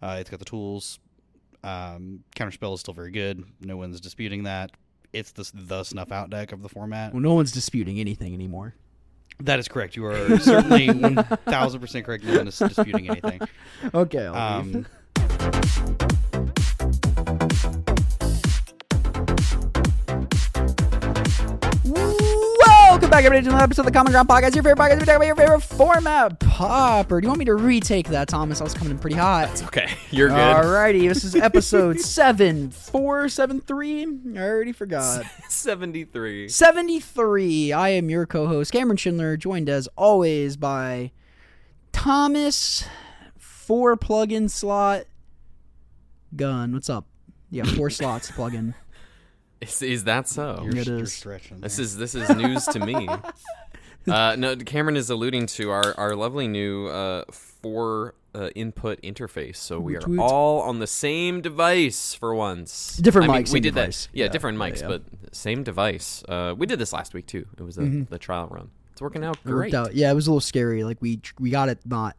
It's got the tools. Counterspell is still very good. No one's disputing that. It's the snuff out deck of the format. Well, no one's disputing anything anymore. That is correct. You are certainly 1,000% correct. No one is disputing anything. Okay. I'll leave. Welcome back, everybody, to another episode of the Common Ground Podcast. Your favorite podcast. We talk about your favorite format, Pauper. Do you want me to retake that, Thomas? I was coming in pretty hot. It's okay. You're good. Alrighty, this is episode 7473. I already forgot. 73. 73. I am your co-host, Cameron Schindler, joined as always by Thomas, 4 plug-in slot gun. What's up? You got 4 slots to plug in. Is that so? You're stretching. This is news to me. No, Cameron is alluding to our lovely new 4 input interface. So we are all on the same device for once. Different mics. We did device. that. Yeah, different mics, but same device. We did this last week too. It was the trial run. It's working out great. It worked out. Yeah, it was a little scary. Like we got it not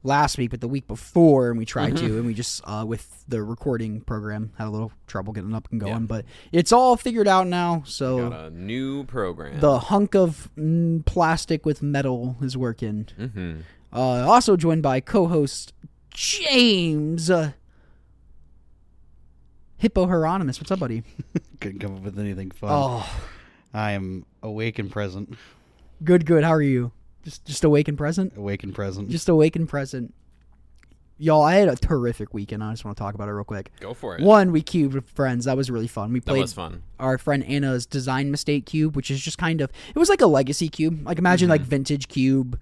last week, but the week before, and we tried to, and we just with the recording program had a little trouble getting up and going, but it's all figured out now. So got a new program. The hunk of plastic with metal is working. Also joined by co-host James Hippo Hieronymus. What's up, buddy? Couldn't come up with anything fun. Oh, I am awake and present. good. How are you? Just awake and present? Awake and present. Just awake and present. Y'all, I had a terrific weekend. I just want to talk about it real quick. Go for it. One, we cubed with friends. That was really fun. We played That was fun. Our friend Anna's design mistake cube, which is just kind of, it was like a legacy cube. Like imagine like vintage cube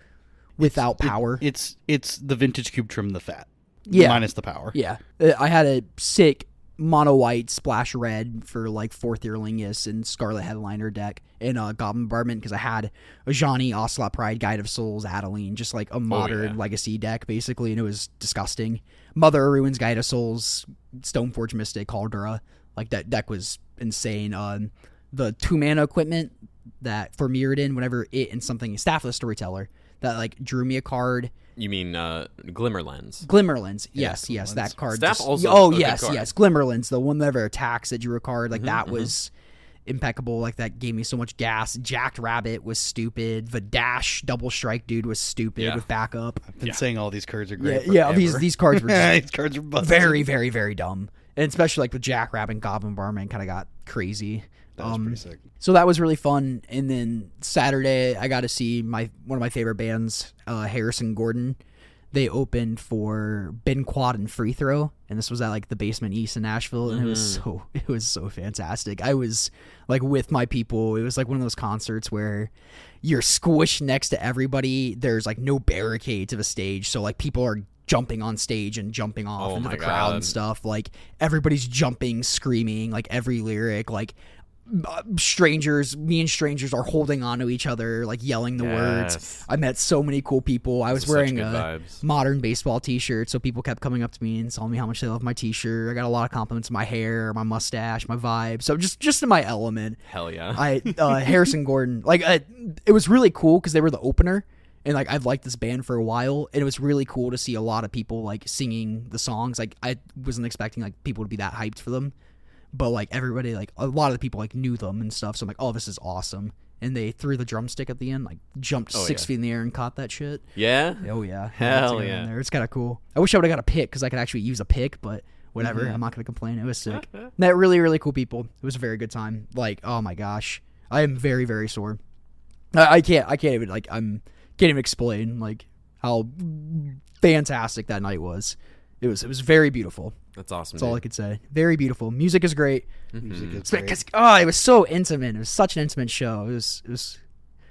without power. It's the vintage cube trim the fat. Yeah. Minus the power. Yeah. I had a sick mono white splash red for like 4th year Lingus and Scarlet Headliner deck in a Goblin Bombardment because I had a Johnny, Ocelot Pride, Guide of Souls, Adeline, just like a modern legacy deck basically, and it was disgusting. Mother of Ruins, Guide of Souls, Stoneforge Mystic, Caldera, like that deck was insane. The 2-mana equipment that for Mirrodin, whenever it and something Staffless Storyteller that like drew me a card. You mean Glimmerlens? Glimmerlens, yes, Glimmerlens. That card. Staff also. Yes, Glimmerlens, the one that ever attacks that drew a card, like that was impeccable. Like that gave me so much gas. Jacked Rabbit was stupid. The Dash Double Strike dude was stupid with backup. I've been saying all these cards are great. These cards were just these cards are busted. very, very, very dumb, and especially like with Jackrabbit and Goblin Barman kind of got crazy. That was pretty sick. So that was really fun. And then Saturday, I got to see one of my favorite bands, Harrison Gordon. They opened for Ben Quad and Free Throw, and this was at like the Basement East in Nashville, and it was so fantastic. I was like with my people. It was like one of those concerts where you're squished next to everybody. There's like no barricade to the stage, so like people are jumping on stage and jumping off into the crowd and stuff. Like everybody's jumping, screaming, like every lyric, like. Me and strangers are holding on to each other, like yelling the words. I met so many cool people. I was wearing a modern baseball t-shirt, so people kept coming up to me and telling me how much they love my t-shirt. I got a lot of compliments on my hair, my mustache, my vibe. So just in my element. Hell yeah. Harrison Gordon, like it was really cool because they were the opener. And like I've liked this band for a while, and it was really cool to see a lot of people like singing the songs. Like I wasn't expecting like people to be that hyped for them. But, like, everybody, like, a lot of the people, like, knew them and stuff. So I'm like, oh, this is awesome. And they threw the drumstick at the end, like, jumped 6 feet in the air and caught that shit. Yeah? Oh, yeah. Hell yeah. It's kind of cool. I wish I would have got a pick because I could actually use a pick, but whatever. I'm not going to complain. It was sick. Met really, really cool people. It was a very good time. Like, oh, my gosh. I am very, very sore. I can't even, like, can't even explain, like, how fantastic that night was. It was very beautiful. That's awesome. That's all I could say. Very beautiful. Music is great. Music is great. It was so intimate. It was such an intimate show. It was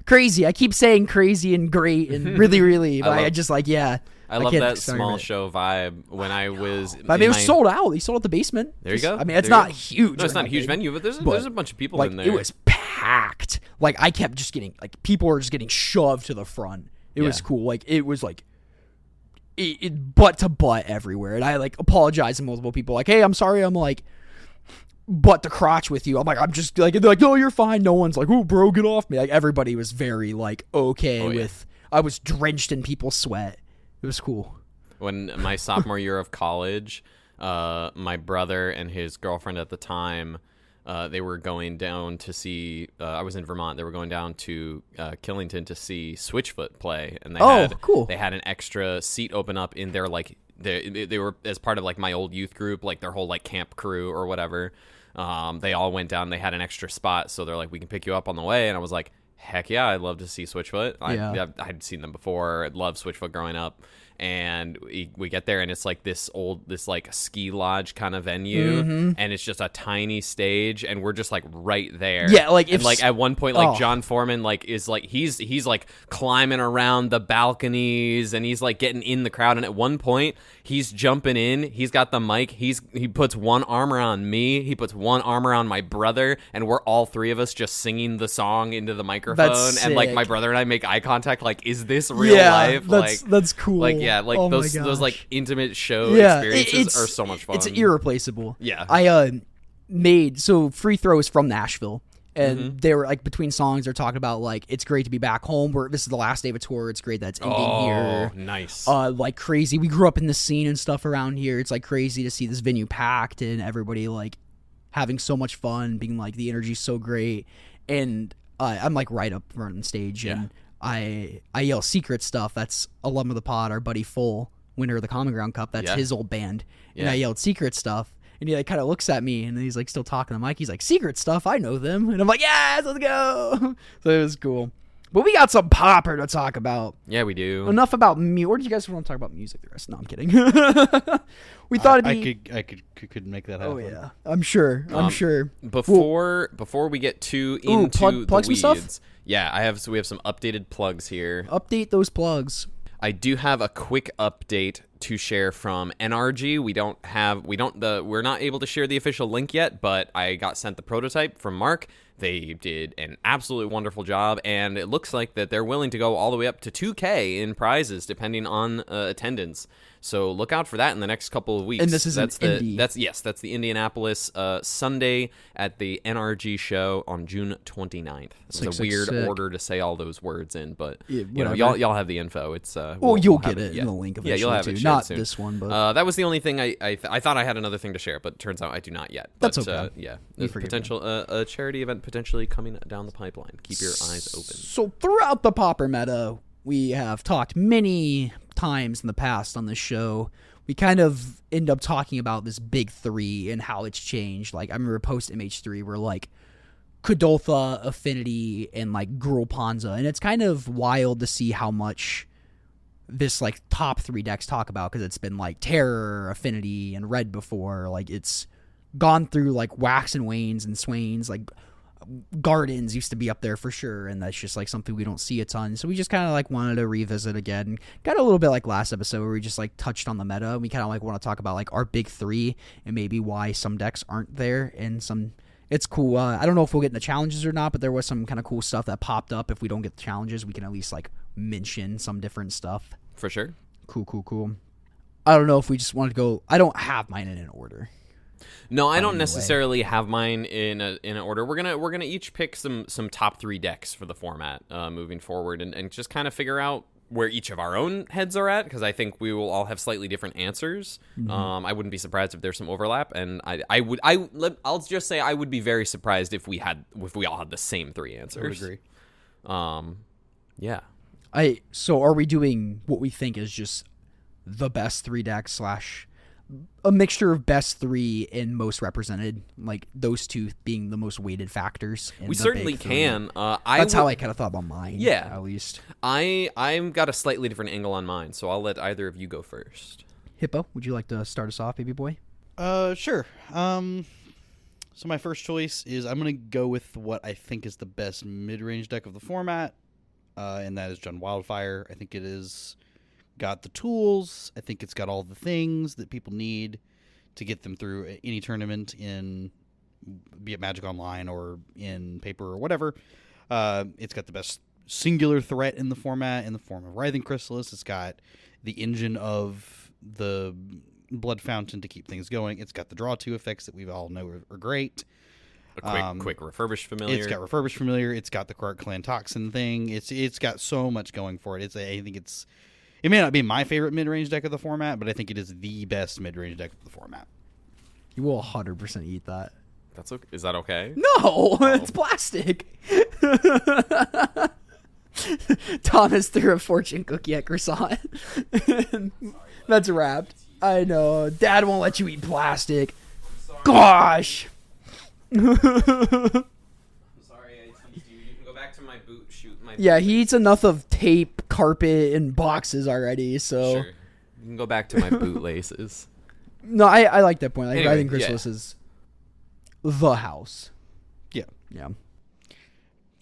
crazy. I keep saying crazy and great and really, really, but I just like, yeah. I love that small show vibe when I was. I mean, it was sold out. He sold out the basement. There you go. I mean, it's not huge. No, it's not a huge venue, but there's a bunch of people like, in there. It was packed. Like, I kept just getting, like, people were just getting shoved to the front. It was cool. Like, it was like, it butt to butt everywhere, and I like apologized to multiple people, like, hey, I'm sorry, I'm like butt to crotch with you. I'm like, I'm just like, they're like, no, you're fine. No one's like, oh, bro, get off me. Like everybody was very like okay with. I was drenched in people's sweat. It was cool. when my sophomore year of college, my brother and his girlfriend at the time, they were going down to see. I was in Vermont. They were going down to Killington to see Switchfoot play, and cool. They had an extra seat open up in their like they were as part of like my old youth group, like their whole like camp crew or whatever. They all went down. They had an extra spot, so they're like, "We can pick you up on the way." And I was like, "Heck yeah, I'd love to see Switchfoot." I'd seen them before. I'd loved Switchfoot growing up. And we get there, and it's like this like ski lodge kind of venue, and it's just a tiny stage, and we're just like right there. Yeah, like if and, like at one point, like John Foreman, like is like he's like climbing around the balconies, and he's like getting in the crowd. And at one point, he's jumping in. He's got the mic. He puts one arm around me. He puts one arm around my brother, and we're all three of us just singing the song into the microphone. That's and like sick. my brother and I make eye contact. Like, is this real life? That's cool. Like, yeah, like Oh my those like gosh. intimate show Yeah, experiences are so much fun. It's irreplaceable. Yeah. I made free throws from Nashville, and Mm-hmm. they were like between songs they're talking about like it's great to be back home. Where this is the last day of a tour. It's great that it's ending here. Nice. Like crazy. We grew up in the scene and stuff around here. It's like crazy to see this venue packed and everybody like having so much fun, being like the energy's so great. And I'm like right up front on stage, and I yell secret stuff. That's alum of the pod, our buddy Full, winner of the Common Ground Cup. That's his old band. And I yelled secret stuff. And he like kind of looks at me, and he's like still talking to Mike. He's like, secret stuff, I know them. And I'm like, yes, let's go. So it was cool. But we got some Pauper to talk about. Yeah, we do. Enough about me. Or do you guys want to talk about music the rest? No, I'm kidding. We thought I could make that happen. Oh yeah, I'm sure. Before we get too into plug the some weeds, stuff? yeah, we have some updated plugs here. Update those plugs. I do have a quick update to share from NRG. We're not able to share the official link yet, but I got sent the prototype from Mark. They did an absolutely wonderful job, and it looks like that they're willing to go all the way up to $2,000 in prizes depending on attendance. So look out for that in the next couple of weeks. And this is Indy. That's the Indianapolis Sunday at the NRG show on June 29th. It's a weird order to say all those words in, but you know, y'all have the info. It's you'll get it in the link eventually. Yeah, you'll have too. it Not soon. this one, but that was the only thing I thought I had another thing to share, but turns out I do not yet. But, that's okay. Yeah, there's potential a charity event potentially coming down the pipeline. Keep your eyes open. So throughout the Pauper meta, we have talked many times in the past on this show. We kind of end up talking about this big three and how it's changed. Like I remember post MH3 where like Kudoltha, Affinity, and like Gruul Panza, and it's kind of wild to see how much this like top three decks talk about, because it's been like Terror, Affinity, and Red before. Like it's gone through like wax and wanes and swains. Like Gardens used to be up there for sure, and that's just like something we don't see a ton. So we just kind of like wanted to revisit again, kind of a little bit like last episode where we just like touched on the meta. We kind of like want to talk about like our big three and maybe why some decks aren't there, and some it's cool. I don't know if we'll get in the challenges or not, but there was some kind of cool stuff that popped up. If we don't get the challenges, we can at least like mention some different stuff. For sure. Cool. I don't know if we just wanted to go. I don't have mine in an order. No, I don't necessarily have mine in an order. We're gonna each pick some top three decks for the format moving forward, and just kind of figure out where each of our own heads are at, because I think we will all have slightly different answers. I wouldn't be surprised if there's some overlap, and I'll just say I would be very surprised if we all had the same three answers. I would agree. Yeah. So are we doing what we think is just the best three decks / a mixture of best three and most represented, like those two being the most weighted factors? We certainly can. That's how I kind of thought about mine. Yeah, at least. I'm got a slightly different angle on mine, so I'll let either of you go first. Hippo, would you like to start us off, baby boy? Sure. So my first choice is I'm gonna go with what I think is the best mid-range deck of the format, and that is Jund Wildfire. I think it is got the tools. I think it's got all the things that people need to get them through any tournament, in be it Magic Online or in paper or whatever. It's got the best singular threat in the format in the form of Writhing Chrysalis. It's got the engine of the Blood Fountain to keep things going. It's got the draw 2 effects that we all know are great. A quick Refurbished Familiar. It's got Refurbished Familiar. It's got the Quark Clan Toxin thing. It's got so much going for it. I think it's It may not be my favorite mid-range deck of the format, but I think it is the best mid-range deck of the format. You will 100% eat that. That's okay. Is that okay? No, it's plastic. Thomas threw a fortune cookie at Croissant. That's wrapped. I know. Dad won't let you eat plastic. Gosh. I'm sorry I teased you. You can go back to my boot. Shoot my. Yeah, he eats enough of tape, carpet, and boxes already. So Sure. You can go back to my bootlaces. no, I like that point. Anyway, I think Chrysalis is the house. Yeah. Yeah.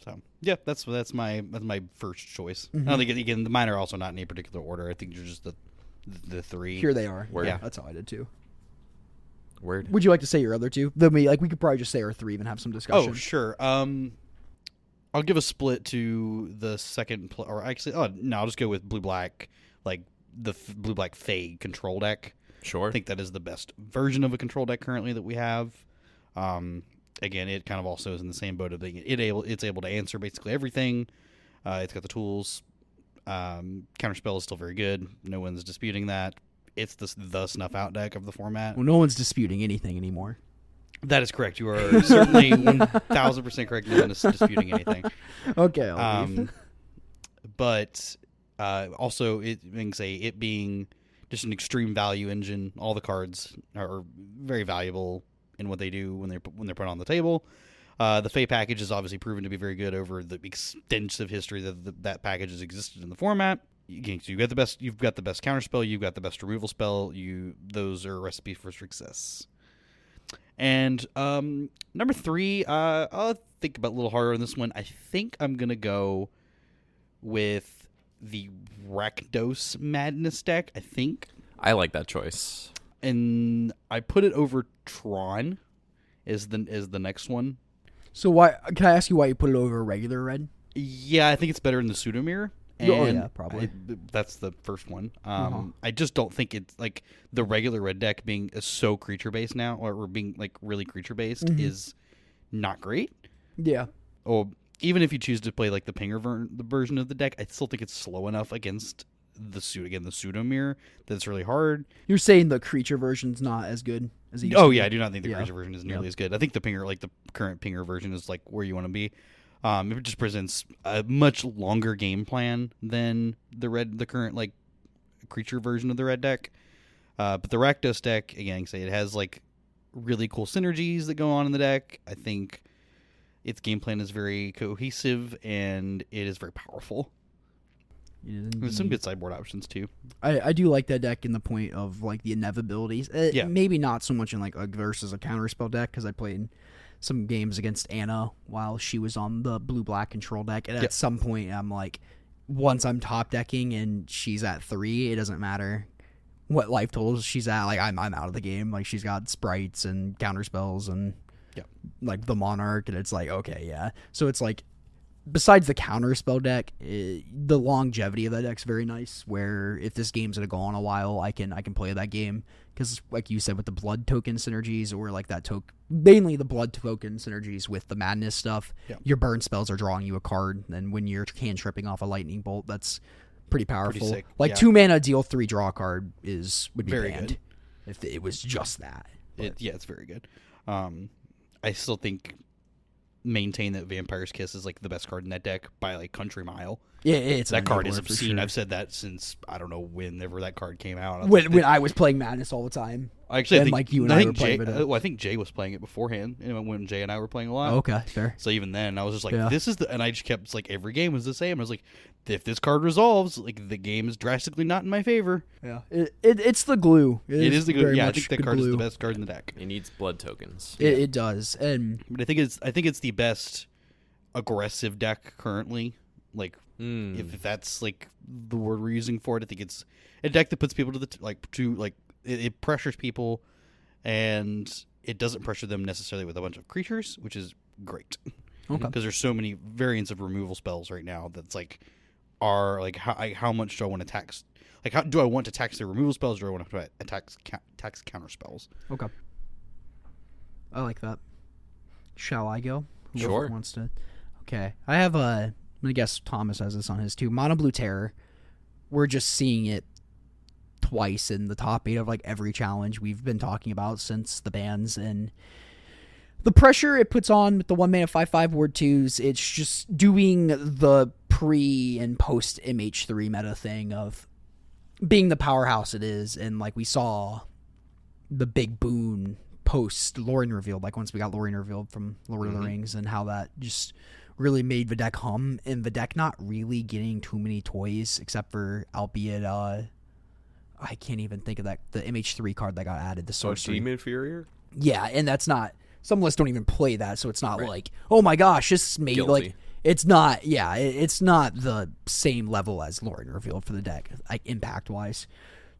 So yeah, that's my first choice. I don't think again mine are also not in any particular order. I think you're just the three. Here they are. Word. Yeah, that's how I did too. Word. Would you like to say your other two? Then we could probably just say our three and have some discussion. Oh sure. I'll give a split to the second, or actually, I'll just go with blue black, like the blue black Fae control deck. Sure. I think that is the best version of a control deck currently that we have. Again, it kind of also is in the same boat of being it's able to answer basically everything. It's got the tools. Counterspell is still very good. No one's disputing that. It's the snuff out deck of the format. Well, no one's disputing anything anymore. That is correct. You are certainly 1,000% correct. No one is disputing anything. Okay. I'll leave. But also, it being just an extreme value engine. All the cards are very valuable in what they do when they're put on the table. The Fae package has obviously proven to be very good over the extensive history that package has existed in the format. So you've got the best counterspell, you've got the best removal spell. Those are a recipe for success. And number 3, I'll think about a little harder on this one. I think I'm gonna go with the Rakdos Madness deck. I think I like that choice. And I put it over Tron is the next one. So why? Can I ask you why you put it over regular red? Yeah, I think it's better in the Pseudomere. Oh yeah, probably. That's the first one. I just don't think it's like the regular red deck being so creature based now, or being like really creature based is not great. Yeah. Or even if you choose to play like the Pinger the version of the deck, I still think it's slow enough against the Pseudomere that it's really hard. You're saying the creature version's not as good as it used to Oh be? yeah, I do not think the creature version is nearly as good. I think the Pinger, like the current Pinger version, is like where you want to be. It just presents a much longer game plan than the current like creature version of the red deck. But the Rakdos deck, again, it has like really cool synergies that go on in the deck. I think its game plan is very cohesive and it is very powerful. There's some good sideboard options too. I do like that deck in the point of like the inevitabilities. Maybe not so much in like a versus a counterspell deck, because I played some games against Anna while she was on the blue-black control deck, and at some point I'm like, once I'm top decking and she's at 3, it doesn't matter what life totals she's at. Like I'm out of the game. Like she's got sprites and counterspells and like the Monarch, and it's like okay, yeah. So it's like, besides the counterspell deck, the longevity of that deck's very nice. Where if this game's gonna go on a while, I can play that game, because like you said, with the blood token synergies, or like that mainly the blood token synergies with the madness stuff, your burn spells are drawing you a card, and when you're tripping off a lightning bolt, that's pretty powerful. Pretty sick. Like 2 mana, deal 3, draw a card would be very banned good if it was just that. It's very good. I still think maintain that Vampire's Kiss is like the best card in that deck by like country mile. Yeah, it's that card is for obscene. sure. I've said that since I don't know whenever that card came out. When I was playing Madness all the time. Actually, I think like you and I were playing it. I think Jay was playing it beforehand, and when Jay and I were playing a lot. Okay, fair. So even then, I was just like, "This is the," and I just kept like every game was the same. I was like, "If this card resolves, like the game is drastically not in my favor." Yeah, it's the glue. It is the glue. Yeah, I think that card is the best card in the deck. It needs blood tokens. It does, but I think it's the best aggressive deck currently. Like if that's like the word we're using for it, I think it's a deck that puts people to it pressures people, and it doesn't pressure them necessarily with a bunch of creatures, which is great. Okay. Because there's so many variants of removal spells right now that's like are like how much do I want to tax? Like how do I want to tax the removal spells, or do I want to tax counter spells? Okay. I like that. Shall I go? Sure. Wants to? Okay. I have I'm gonna guess Thomas has this on his too. Mono Blue Terror. we're just seeing it twice in the top 8 of like every challenge we've been talking about since the bans, and the pressure it puts on with the 1-mana 5/5 Ward 2s, it's just doing the pre and post MH3 meta thing of being the powerhouse it is, and like we saw the big boon post Lorien revealed, like once we got Lorien revealed from Lord of the Rings, and how that just really made the deck hum, and the deck not really getting too many toys except for, albeit I can't even think of that, the MH3 card that got added, the sorcery. Demon Inferior? Yeah, and that's not, some lists don't even play that, so it's not like, oh my gosh, this made Guilty. like, it's not, yeah, it's not the same level as Lorien revealed for the deck, like impact wise.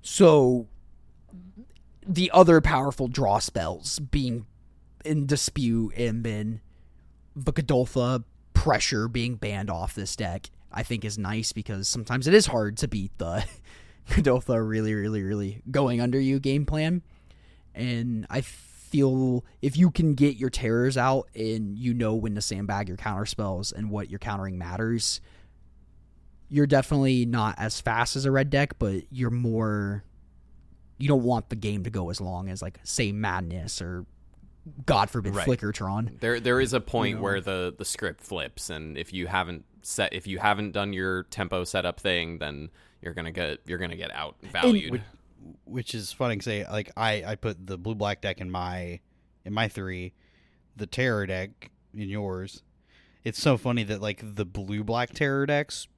So the other powerful draw spells being in dispute, and then the Godolpha pressure being banned off this deck, I think is nice, because sometimes it is hard to beat the Godolpha really, really, really going under you game plan. And I feel if you can get your terrors out and you know when to sandbag your counter spells and what you're countering matters, you're definitely not as fast as a red deck, but you're more, you don't want the game to go as long as like say Madness or God forbid Flickertron. There is a point where the script flips, and if you haven't done your tempo setup thing, then you're gonna get outvalued. Which is funny to say, like I put the blue black deck in my 3, the terror deck in yours. It's so funny that like the blue black terror decks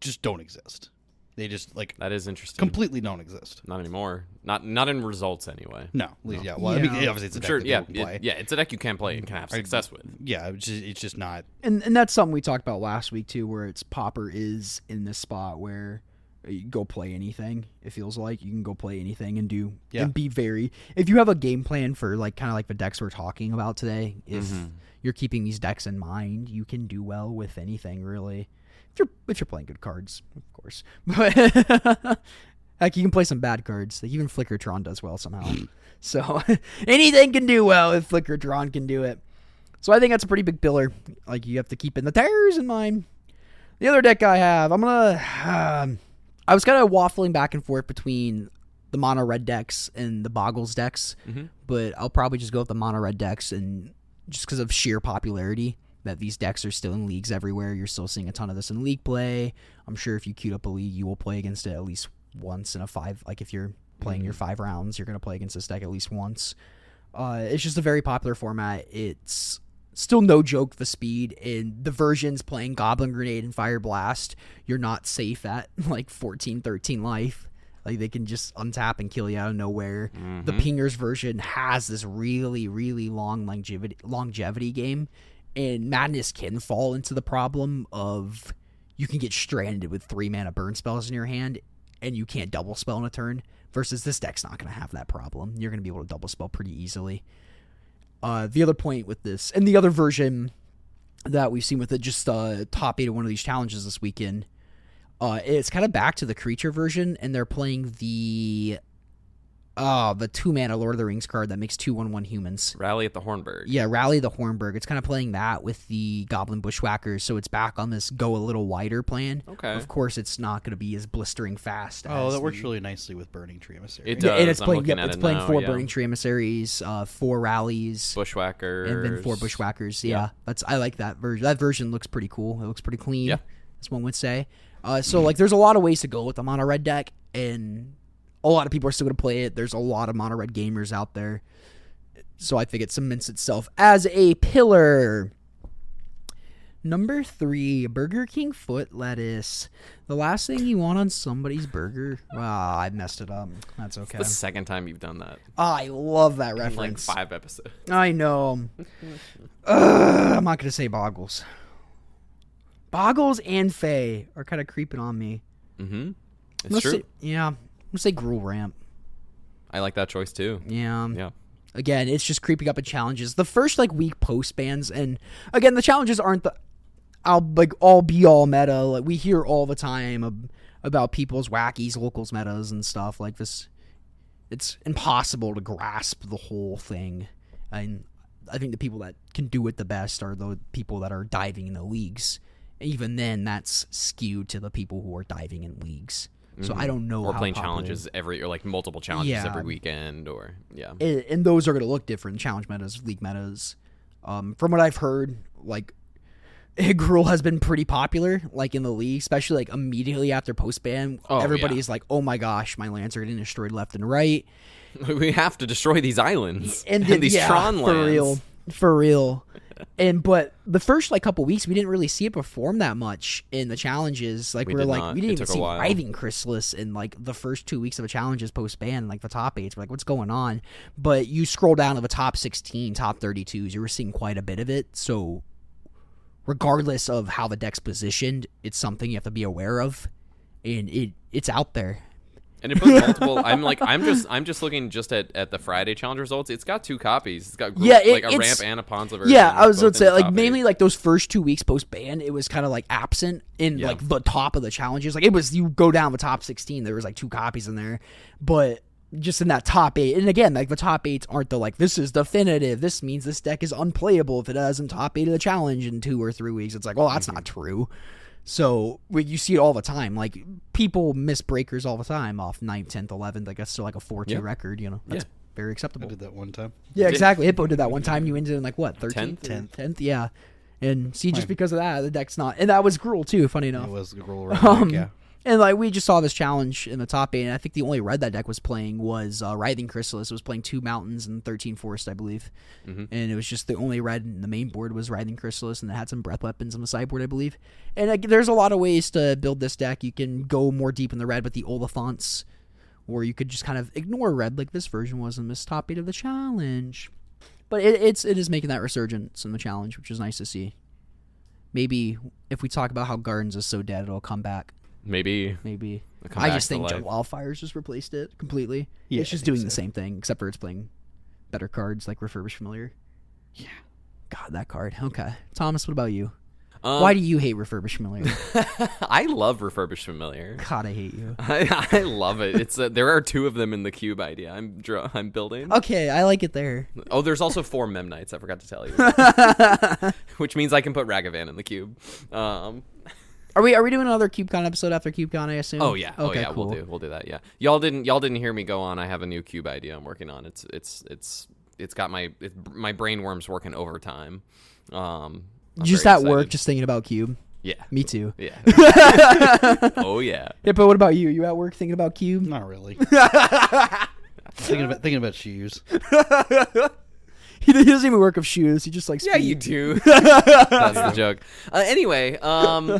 just don't exist. They just like that is interesting. Completely don't exist. Not anymore. Not in results anyway. No. Yeah. Well, I mean, obviously it's a deck sure. that Yeah. people can play. It's a deck you can play and can have success with. Yeah. It's just not. And that's something we talked about last week too, where it's Pauper is in this spot where you go play anything. It feels like you can go play anything and do and be very. If you have a game plan for like kind of like the decks we're talking about today, if you're keeping these decks in mind, you can do well with anything really. If you're playing good cards, of course. But like you can play some bad cards. Like even Flickertron does well somehow. So anything can do well if Flickertron can do it. So I think that's a pretty big pillar. Like you have to keep in the terrors in mind. The other deck I have, I was kind of waffling back and forth between the mono red decks and the Boggles decks, but I'll probably just go with the mono red decks, and just because of sheer popularity. That these decks are still in leagues everywhere. You're still seeing a ton of this in league play. I'm sure if you queued up a league, you will play against it at least once in a 5. Like if you're playing your 5 rounds, you're going to play against this deck at least once. It's just a very popular format. It's still no joke the speed. In the versions playing Goblin Grenade and Fire Blast, you're not safe at like 14, 13 life. Like they can just untap and kill you out of nowhere. The Pingers version has this really, really long longevity game. And Madness can fall into the problem of you can get stranded with 3 mana burn spells in your hand and you can't double spell in a turn, versus this deck's not going to have that problem. You're going to be able to double spell pretty easily. The other point with this, and the other version that we've seen with it, just top 8 of one of these challenges this weekend, it's kind of back to the creature version, and they're playing the 2-mana Lord of the Rings card that makes 2/1/1 humans. Rally at the Hornburg. Yeah, Rally the Hornburg. It's kind of playing that with the Goblin Bushwhackers, so it's back on this go a little wider plan. Okay. Of course, it's not going to be as blistering fast. Oh, that works really nicely with Burning Tree Emissary. It does. And it's I'm playing, looking at it's it playing now, 4 Burning Tree Emissaries, 4 Rallies, Bushwhackers, and then 4 Bushwhackers. Yeah, I like that version. That version looks pretty cool. It looks pretty clean, as one would say. So like, there's a lot of ways to go with the mono red deck, and a lot of people are still going to play it. There's a lot of mono red gamers out there. So I think it cements itself as a pillar. Number 3, Burger King foot lettuce. The last thing you want on somebody's burger. Wow, I messed it up. That's okay. It's the second time you've done that. I love that In reference. like 5 episodes. I know. I'm not going to say Boggles. Boggles and Faye are kind of creeping on me. It's true. I'm going to say Gruel Ramp. I like that choice too. Yeah. Again, it's just creeping up in challenges. The first week post bans, and again, the challenges aren't the all be all meta. Like we hear all the time about people's wackies, locals metas and stuff like this. It's impossible to grasp the whole thing. And I think the people that can do it the best are the people that are diving in the leagues. Even then, that's skewed to the people who are diving in leagues. So I don't know or how playing popular. challenges or like multiple challenges every weekend, or And those are going to look different. Challenge metas, league metas. From what I've heard, like Gruul has been pretty popular, like in the league, especially like immediately after post ban. Everybody's like, "Oh my gosh, my lands are getting destroyed left and right." We have to destroy these islands and these Tron lands. For real. But the first like couple weeks, we didn't really see it perform that much in the challenges. Like we didn't even see Writhing Chrysalis in like the first 2 weeks of the challenges post ban, like the top 8s. We're like, what's going on? But you scroll down to the top 16, top 32s, you were seeing quite a bit of it. So regardless of how the deck's positioned, it's something you have to be aware of, and it's out there. And it puts multiple. I'm just looking just at the Friday challenge results. It's got 2 copies. It's got like a ramp and a Ponza version. Yeah, I was going to say like mainly like those first 2 weeks post ban, it was kind of like absent in like the top of the challenges. Like it was, you go down the top 16, there was like 2 copies in there, but just in that top 8, and again, like the top 8s aren't the like, this is definitive, this means this deck is unplayable if it doesn't top 8 of the challenge in 2 or 3 weeks. It's like, well, that's not true. So you see it all the time. Like people miss breakers all the time off 9th, 10th, 11th. Like that's still like a 4-2 record. You know, that's very acceptable. I did that one time. Yeah, exactly. Hippo did that one time. You ended in like what, 13th, 10th. Yeah. And see, just because of that, the deck's not. And that was Gruul too. Funny enough, It was Gruul. Yeah. And like we just saw this challenge in the top 8, and I think the only red that deck was playing was Writhing Chrysalis. It was playing 2 mountains and 13 forest, I believe. And it was just the only red in the main board was Writhing Chrysalis, and it had some breath weapons on the sideboard, I believe. And like, there's a lot of ways to build this deck. You can go more deep in the red with the Oliphants, or you could just kind of ignore red like this version was in this top 8 of the challenge. But it is making that resurgence in the challenge, which is nice to see. Maybe if we talk about how Gardens is so dead, it'll come back. Maybe. I just think Junk Wildfires just replaced it completely. Yeah, it's just doing the same thing, except for it's playing better cards like Refurbished Familiar. Yeah. God, that card. Okay. Thomas, what about you? Why do you hate Refurbished Familiar? I love Refurbished Familiar. God, I hate you. I love it. It's there are 2 of them in the cube idea I'm building. Okay, I like it there. Oh, there's also 4 Memnites. I forgot to tell you, which means I can put Ragavan in the cube. Are we doing another CubeCon episode after CubeCon, I assume? Oh yeah. Okay, oh yeah. cool. We'll do that. Yeah. Y'all didn't hear me go on. I have a new cube idea I'm working on. It's got my brain worms working overtime. Just at work, just thinking about Cube. Yeah. Me too. Yeah. Oh yeah. Hippo, what about you? You at work thinking about Cube? Not really. thinking about shoes. He doesn't even work with shoes. He just likes Yeah, you do. That's the joke. Anyway,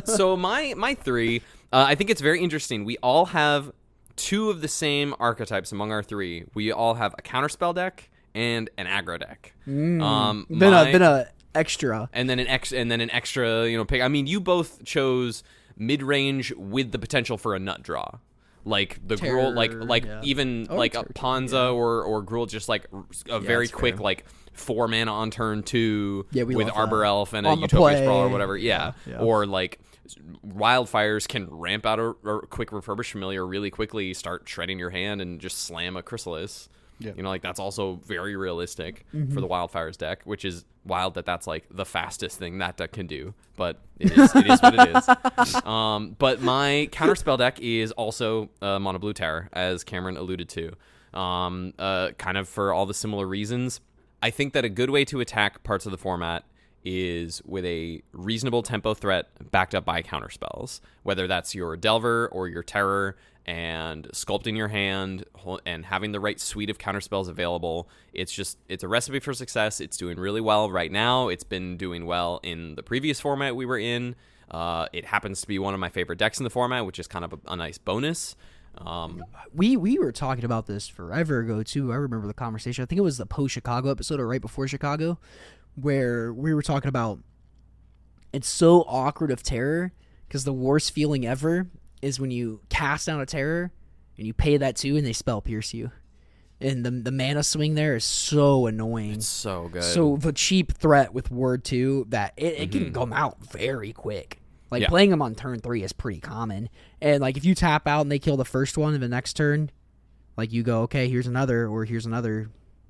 so my 3, I think it's very interesting. We all have 2 of the same archetypes among our 3. We all have a counterspell deck and an aggro deck. Been a extra. And then an extra, pick. I mean, you both chose mid-range with the potential for a nut draw. Like the Gruul, even like a Ponza or Gruul, just like a very quick fair. Like 4 mana on turn 2 with Arbor Elf and a Utopia Sprawl or whatever. Yeah. Or like Wildfires can ramp out a quick Refurbished Familiar really quickly, start shredding your hand, and just slam a Chrysalis. Yeah. Like that's also very realistic for the Wildfires deck, which is wild that's like the fastest thing that deck can do, but it is what it is. But my counterspell deck is also Mono Blue Terror, as Cameron alluded to, kind of for all the similar reasons. I think that a good way to attack parts of the format is with a reasonable tempo threat backed up by counterspells, whether that's your Delver or your Terror, and sculpting your hand and having the right suite of counterspells available. It's a recipe for success. It's doing really well right now. It's been doing well in the previous format we were in. It happens to be one of my favorite decks in the format, which is kind of a nice bonus. We were talking about this forever ago too. I remember the conversation. I think it was the post-Chicago episode or right before Chicago, where we were talking about it's so awkward of Terror because the worst feeling ever is when you cast down a Terror and you pay that 2 and they spell pierce you. And the mana swing there is so annoying. It's so good. So the cheap threat with Word 2 that it can come out very quick. Like playing them on turn 3 is pretty common. And like if you tap out and they kill the first one in the next turn, like you go, okay, here's another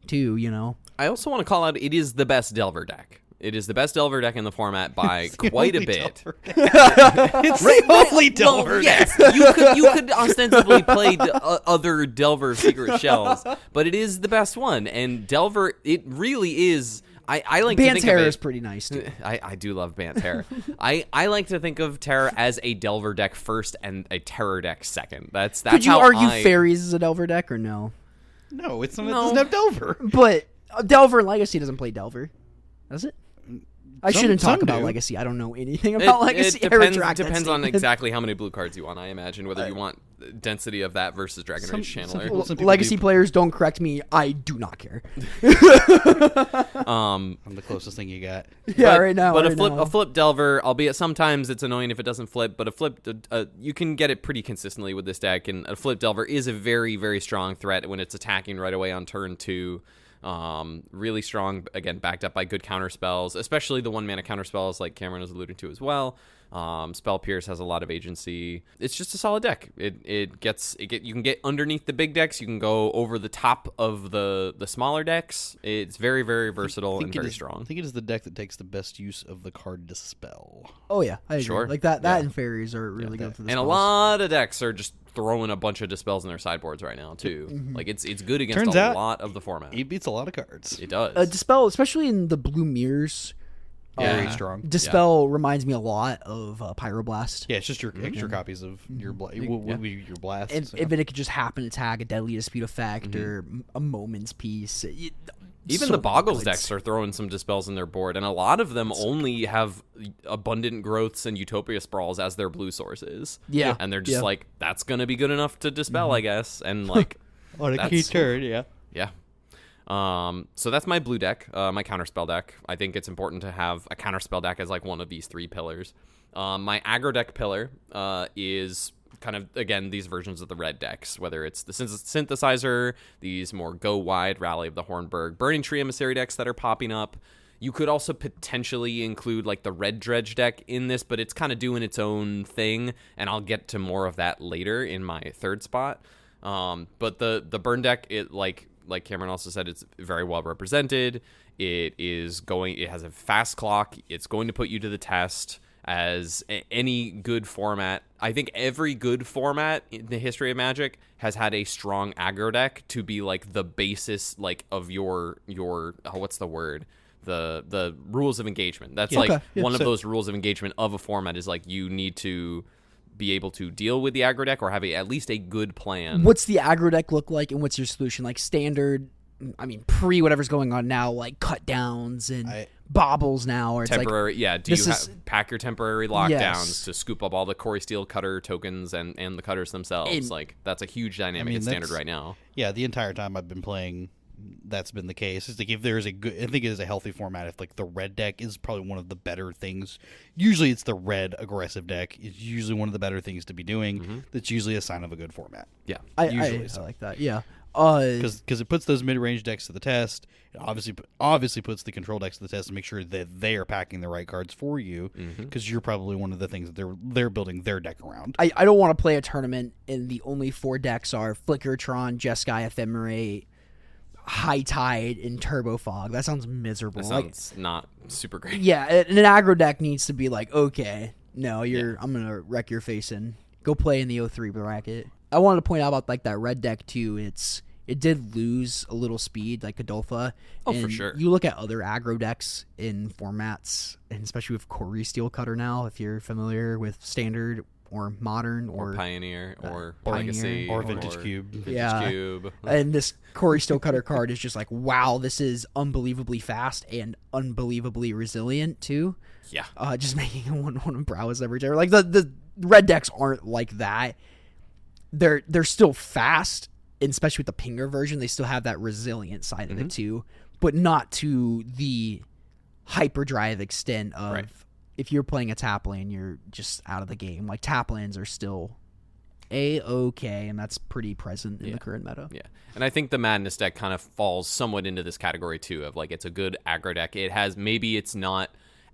2, I also want to call out it is the best Delver deck. It is the best Delver deck in the format by quite a bit. It's the only Delver deck. Yes, you could ostensibly play other Delver Secret Shells, but it is the best one. And Delver, it really is. I like to think Bant Terror of it, is pretty nice, too. I do love Bant Terror. I like to think of Terror as a Delver deck first and a Terror deck second. That's Could you how argue Fairies is a Delver deck or no? No, it doesn't have Delver. But Delver and Legacy doesn't play Delver, does it? I shouldn't talk some about do. Legacy. I don't know anything about Legacy. It I retract that depends on statement. exactly how many blue cards you want, I imagine, whether you want density of that versus Dragon Rage Channeler. Legacy players, don't correct me. I do not care. I'm the closest thing you got. Yeah, right now. But right now. a flip Delver, albeit sometimes it's annoying if it doesn't flip, but a flip, you can get it pretty consistently with this deck, and a flip Delver is a very, very strong threat when it's attacking right away on turn 2. Really strong, again, backed up by good counter spells, especially the 1-mana counter spells like Cameron was alluding to as well. Spell Pierce has a lot of agency. It's just a solid deck. You can get underneath the big decks. You can go over the top of the smaller decks. It's very, very versatile and very strong. I think it is the deck that takes the best use of the card Dispel. Oh yeah, I agree. Sure. Like that and Fairies are really good for this. And a lot of decks are just throwing a bunch of Dispels in their sideboards right now too. Mm-hmm. Like it's good against Turns a out, lot of the format. It beats a lot of cards. It does. Dispel, especially in the blue mirrors. Very strong. Dispel reminds me a lot of Pyroblast. Yeah, it's just your extra copies of your your blast. And so. if it could just happen to tag a Deadly Dispute effect or a Moment's Piece. Even the Boggles decks are throwing some Dispels in their board, and a lot of them only have Abundant Growths and Utopia Sprawls as their blue sources. Yeah. And they're just like, that's going to be good enough to Dispel, I guess. And like, on a key turn, yeah. Yeah. So that's my blue deck, my counterspell deck. I think it's important to have a counterspell deck as like one of these 3 pillars. My aggro deck pillar is kind of, again, these versions of the red decks, whether it's the Synthesizer, these more go wide Rally of the Hornburg, Burning Tree Emissary decks that are popping up. You could also potentially include like the red dredge deck in this, but it's kind of doing its own thing, and I'll get to more of that later in my third spot. But the burn deck, it like Cameron also said, it's very well represented. It has a fast clock. It's going to put you to the test as any good format. I think every good format in the history of Magic has had a strong aggro deck to be like the basis like of your what's the word? The rules of engagement. That's one of those rules of engagement of a format is like you need to be able to deal with the aggro deck or have at least a good plan. What's the aggro deck look like, and what's your solution? Like standard, I mean, pre whatever's going on now, like cut downs and bobbles now, or it's temporary. Like, yeah, do you pack your temporary lockdowns to scoop up all the Corey Steel cutter tokens and the cutters themselves? Like that's a huge dynamic in standard right now. Yeah, the entire time I've been playing, that's been the case. It's like if there's I think it is a healthy format. If like the red deck is probably one of the better things. Usually it's the red aggressive deck. It's usually one of the better things to be doing. Mm-hmm. That's usually a sign of a good format. Yeah, I like that. Yeah, because it puts those mid range decks to the test. It obviously puts the control decks to the test to make sure that they are packing the right cards for you. Because you're probably one of the things that they're building their deck around. I don't want to play a tournament and the only 4 decks are Flickertron, Jeskai, Ephemerate, High Tide, and Turbo Fog. That sounds miserable. That sounds not super great. Yeah, an aggro deck needs to be like, okay, no, I'm gonna wreck your face and go play in the 03 bracket. I wanted to point out about like that red deck too. It did lose a little speed, like Godolpha. Oh, for sure. You look at other aggro decks in formats, and especially with Corey Steel Cutter now, if you're familiar with Standard or Modern or Pioneer or Pioneer, Legacy or Vintage Cube. Vintage Cube. And this Corey Steel Cutter card is just like, wow, this is unbelievably fast and unbelievably resilient too. Yeah. Just making it one of Brow's average error. Like the red decks aren't like that. They're still fast, and especially with the Pinger version, they still have that resilient side of it too, but not to the hyperdrive extent of if you're playing a tap lane, you're just out of the game. Like tap lanes are still A-okay, and that's pretty present in the current meta. Yeah, and I think the Madness deck kind of falls somewhat into this category too of like it's a good aggro deck. It has maybe it's not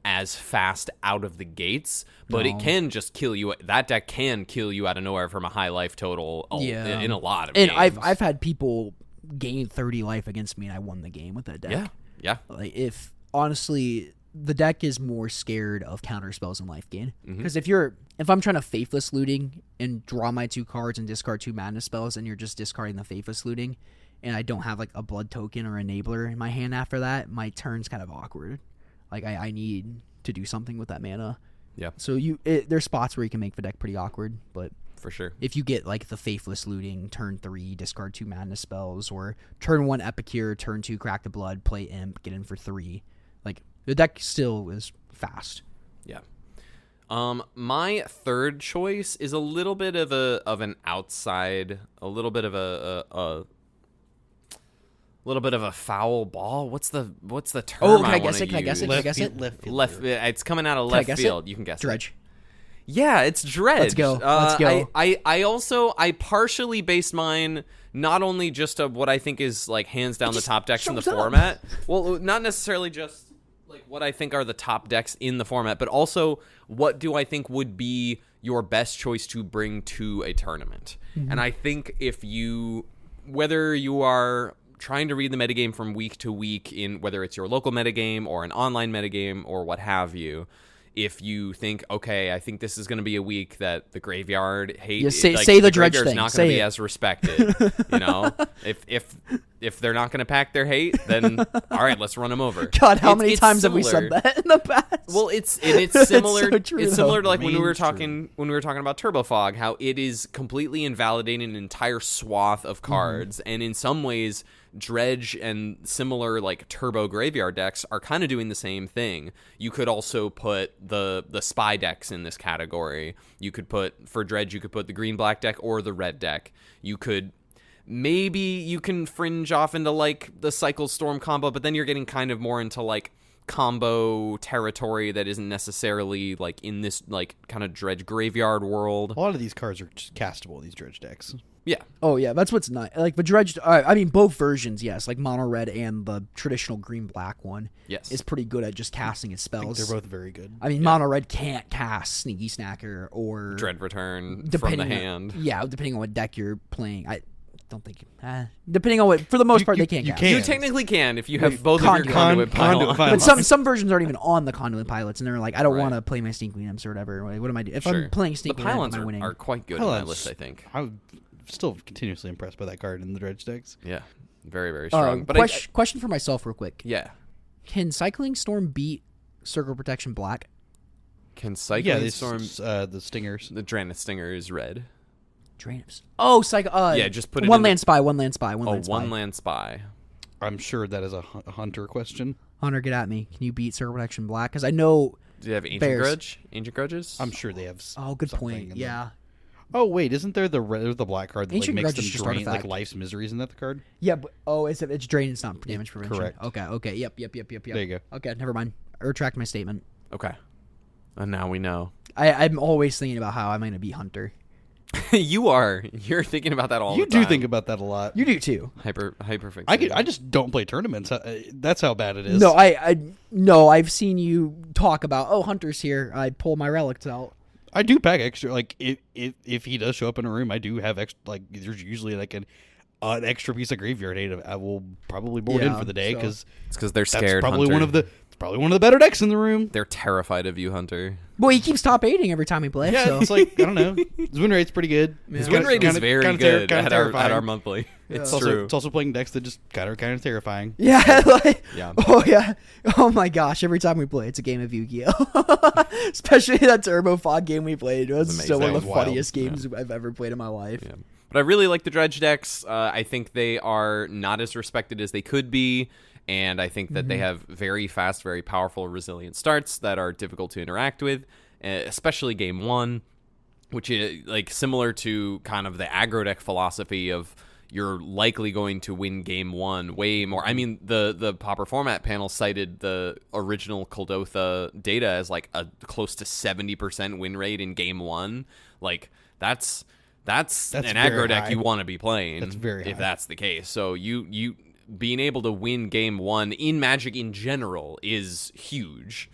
as fast out of the gates, but it can just kill you. That deck can kill you out of nowhere from a high life total in a lot of games. And I've had people gain 30 life against me, and I won the game with that deck. Yeah. Like if honestly, the deck is more scared of counter spells and life gain. Because if I'm trying to Faithless Looting and draw my 2 cards and discard 2 Madness spells, and you're just discarding the Faithless Looting, and I don't have like a blood token or enabler in my hand after that, my turn's kind of awkward. Like I need to do something with that mana. Yeah. So there's spots where you can make the deck pretty awkward, but for sure. if you get like the Faithless Looting, turn 3, discard 2 Madness spells, or turn 1 Epicure, turn 2 Crack the Blood, play Imp, get in for 3, like the deck still is fast. Yeah. My third choice is a little bit of an outside, a little bit of a foul ball. What's the term? Oh, can I wanna guess it? Can I guess it? use? Can I guess it? Left field. Left. It's coming out of Can I left guess field. it? You can guess. Dredge. Yeah, it's Dredge. Let's go. Let's go. I partially based mine not only just of what I think is like hands down the top decks in the shows up. format. Well, not necessarily just like what I think are the top decks in the format, but also what do I think would be your best choice to bring to a tournament. And I think whether you are trying to read the metagame from week to week, in whether it's your local metagame or an online metagame or what have you, if you think, okay, I think this is going to be a week that the graveyard hate, Yeah, say the Dredge graveyard's thing. not Say going to be it. as respected. You know, if they're not going to pack their hate, then all right, let's run them over. God, how many It's times have we similar. said that in the past? Well, it's similar. so true, It's similar though. to like when we were Remains talking about Turbo Fog, how it is completely invalidating an entire swath of cards, and in some ways, Dredge and similar like Turbo Graveyard decks are kind of doing the same thing. You could also put the Spy decks in this category. You could put for Dredge, you could put the green black deck or the red deck. You could. Maybe you can fringe off into like the Cycle Storm combo, but then you're getting kind of more into like combo territory that isn't necessarily like in this like kind of Dredge graveyard world. A lot of these cards are just castable, these Dredge decks. Yeah. Oh yeah, that's what's nice. Like the Dredge, I mean both versions, yes. Like mono red and the traditional green black one, Yes. is pretty good at just casting its I think spells. they're both very good. I mean, mono red can't cast Sneaky Snacker or Dread Return from the depending hand. Yeah, depending on what deck you're playing. I don't think. Depending on what, for the most part, they can't you cast. can. You technically can if you have Wait, both of your conduit pylons. But some versions aren't even on the conduit pilots, and they're like, I don't want to play my Stink Imps or whatever. Like, what am I doing? If Sure. I'm playing The Stink pylons Imp, am I winning? are quite good on my Pylons. list, I think. I'm still continuously impressed by that card in the Dredge decks. Yeah. Very, very strong. But question for myself, real quick: yeah. Can Cycling Storm beat Circle Protection Black? Can Cycling Yeah, these Storm... the Stingers. The Dranith Stinger is red. Drainus. Oh, Yeah, just put it one in land spy, one land spy, one Oh, land spy. one land spy. I'm sure that is a hunter question. Hunter, get at me. Can you beat Circle Protection Black? Because I know. Do you have Ancient Bears. Grudge? Ancient Grudges? I'm sure they have. Oh, good something point. in Yeah. them. Oh wait, isn't there the red or the black card that Ancient like makes Grudge them is just drain like artifact. life's misery? Isn't that the card? Yeah, but it's drain. It's not damage prevention. Correct. Okay. Yep. There you go. Okay, never mind. I retract my statement. Okay. And now we know. I'm always thinking about how I'm going to beat Hunter. You are. You're thinking about that all You the time. do think about that a lot. You do too. Hyper fixated. I just don't play tournaments. That's how bad it is. No, no. I've seen you talk about Hunter's here. I pull my relics out. I do pack extra. Like if he does show up in a room, I do have extra. Like there's usually like an extra piece of graveyard aid. I will probably board in Yeah, for the day so- because It's because they're that's scared. probably Hunter. one of the better decks in the room. They're terrified of you, Hunter. Well, he keeps top 8ing every time he plays. Yeah, so. it's like I don't know. His win rate's pretty good. His It's win kinda- rate is kinda- very kinda good kinda at our terrifying. monthly. It's It's also, true. it's also playing decks that just kind of terrifying. Yeah, like, Yeah. oh yeah, oh my gosh! Every time we play, it's a game of Yu-Gi-Oh. Especially that Turbo Fog game we played. It was It's so one amazing. of the That was wild. funniest games I've ever played in my life. Yeah. But I really like the Dredge decks. I think they are not as respected as they could be. And I think that they have very fast, very powerful, resilient starts that are difficult to interact with, especially game one, which is like similar to kind of the aggro deck philosophy of you're likely going to win game one way more. I mean, the Pauper format panel cited the original Kuldotha data as like a close to 70% win rate in game one. Like that's an very aggro deck high. you want to be playing. That's very if high. that's the case. So you being able to win game one in Magic in general is huge.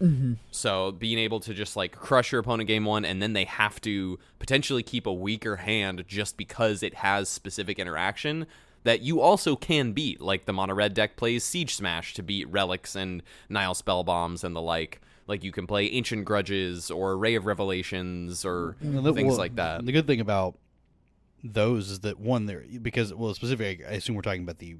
So being able to just like crush your opponent game one, and then they have to potentially keep a weaker hand just because it has specific interaction, that you also can beat. Like the mono red deck plays Siege Smash to beat relics and Nile spell bombs and the like. Like you can play Ancient Grudges or Ray of Revelations or things like that. The good thing about those is that one, there because specifically, I assume we're talking about the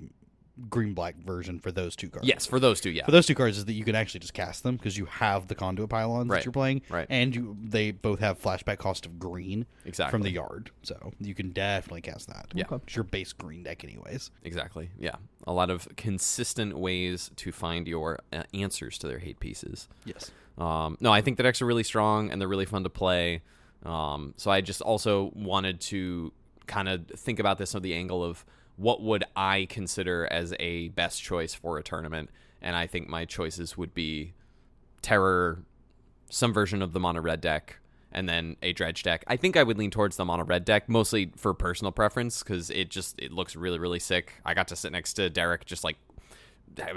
green-black version for those two cards. Yes, for those two, yeah. For those two cards is that you can actually just cast them because you have the conduit pylons Right. that you're playing, Right. and they both have flashback cost of green Exactly. from the yard, so you can definitely cast that. Yeah. Okay. It's your base green deck anyways. Exactly. Yeah. A lot of consistent ways to find your answers to their hate pieces. Yes. No, I think the decks are really strong and they're really fun to play. So I just also wanted to kind of think about this from the angle of what would I consider as a best choice for a tournament. And I think my choices would be Terror, some version of the mono red deck, and then a dredge deck. I think I would lean towards the mono red deck, mostly for personal preference, because it looks really, really sick. I got to sit next to Derek just like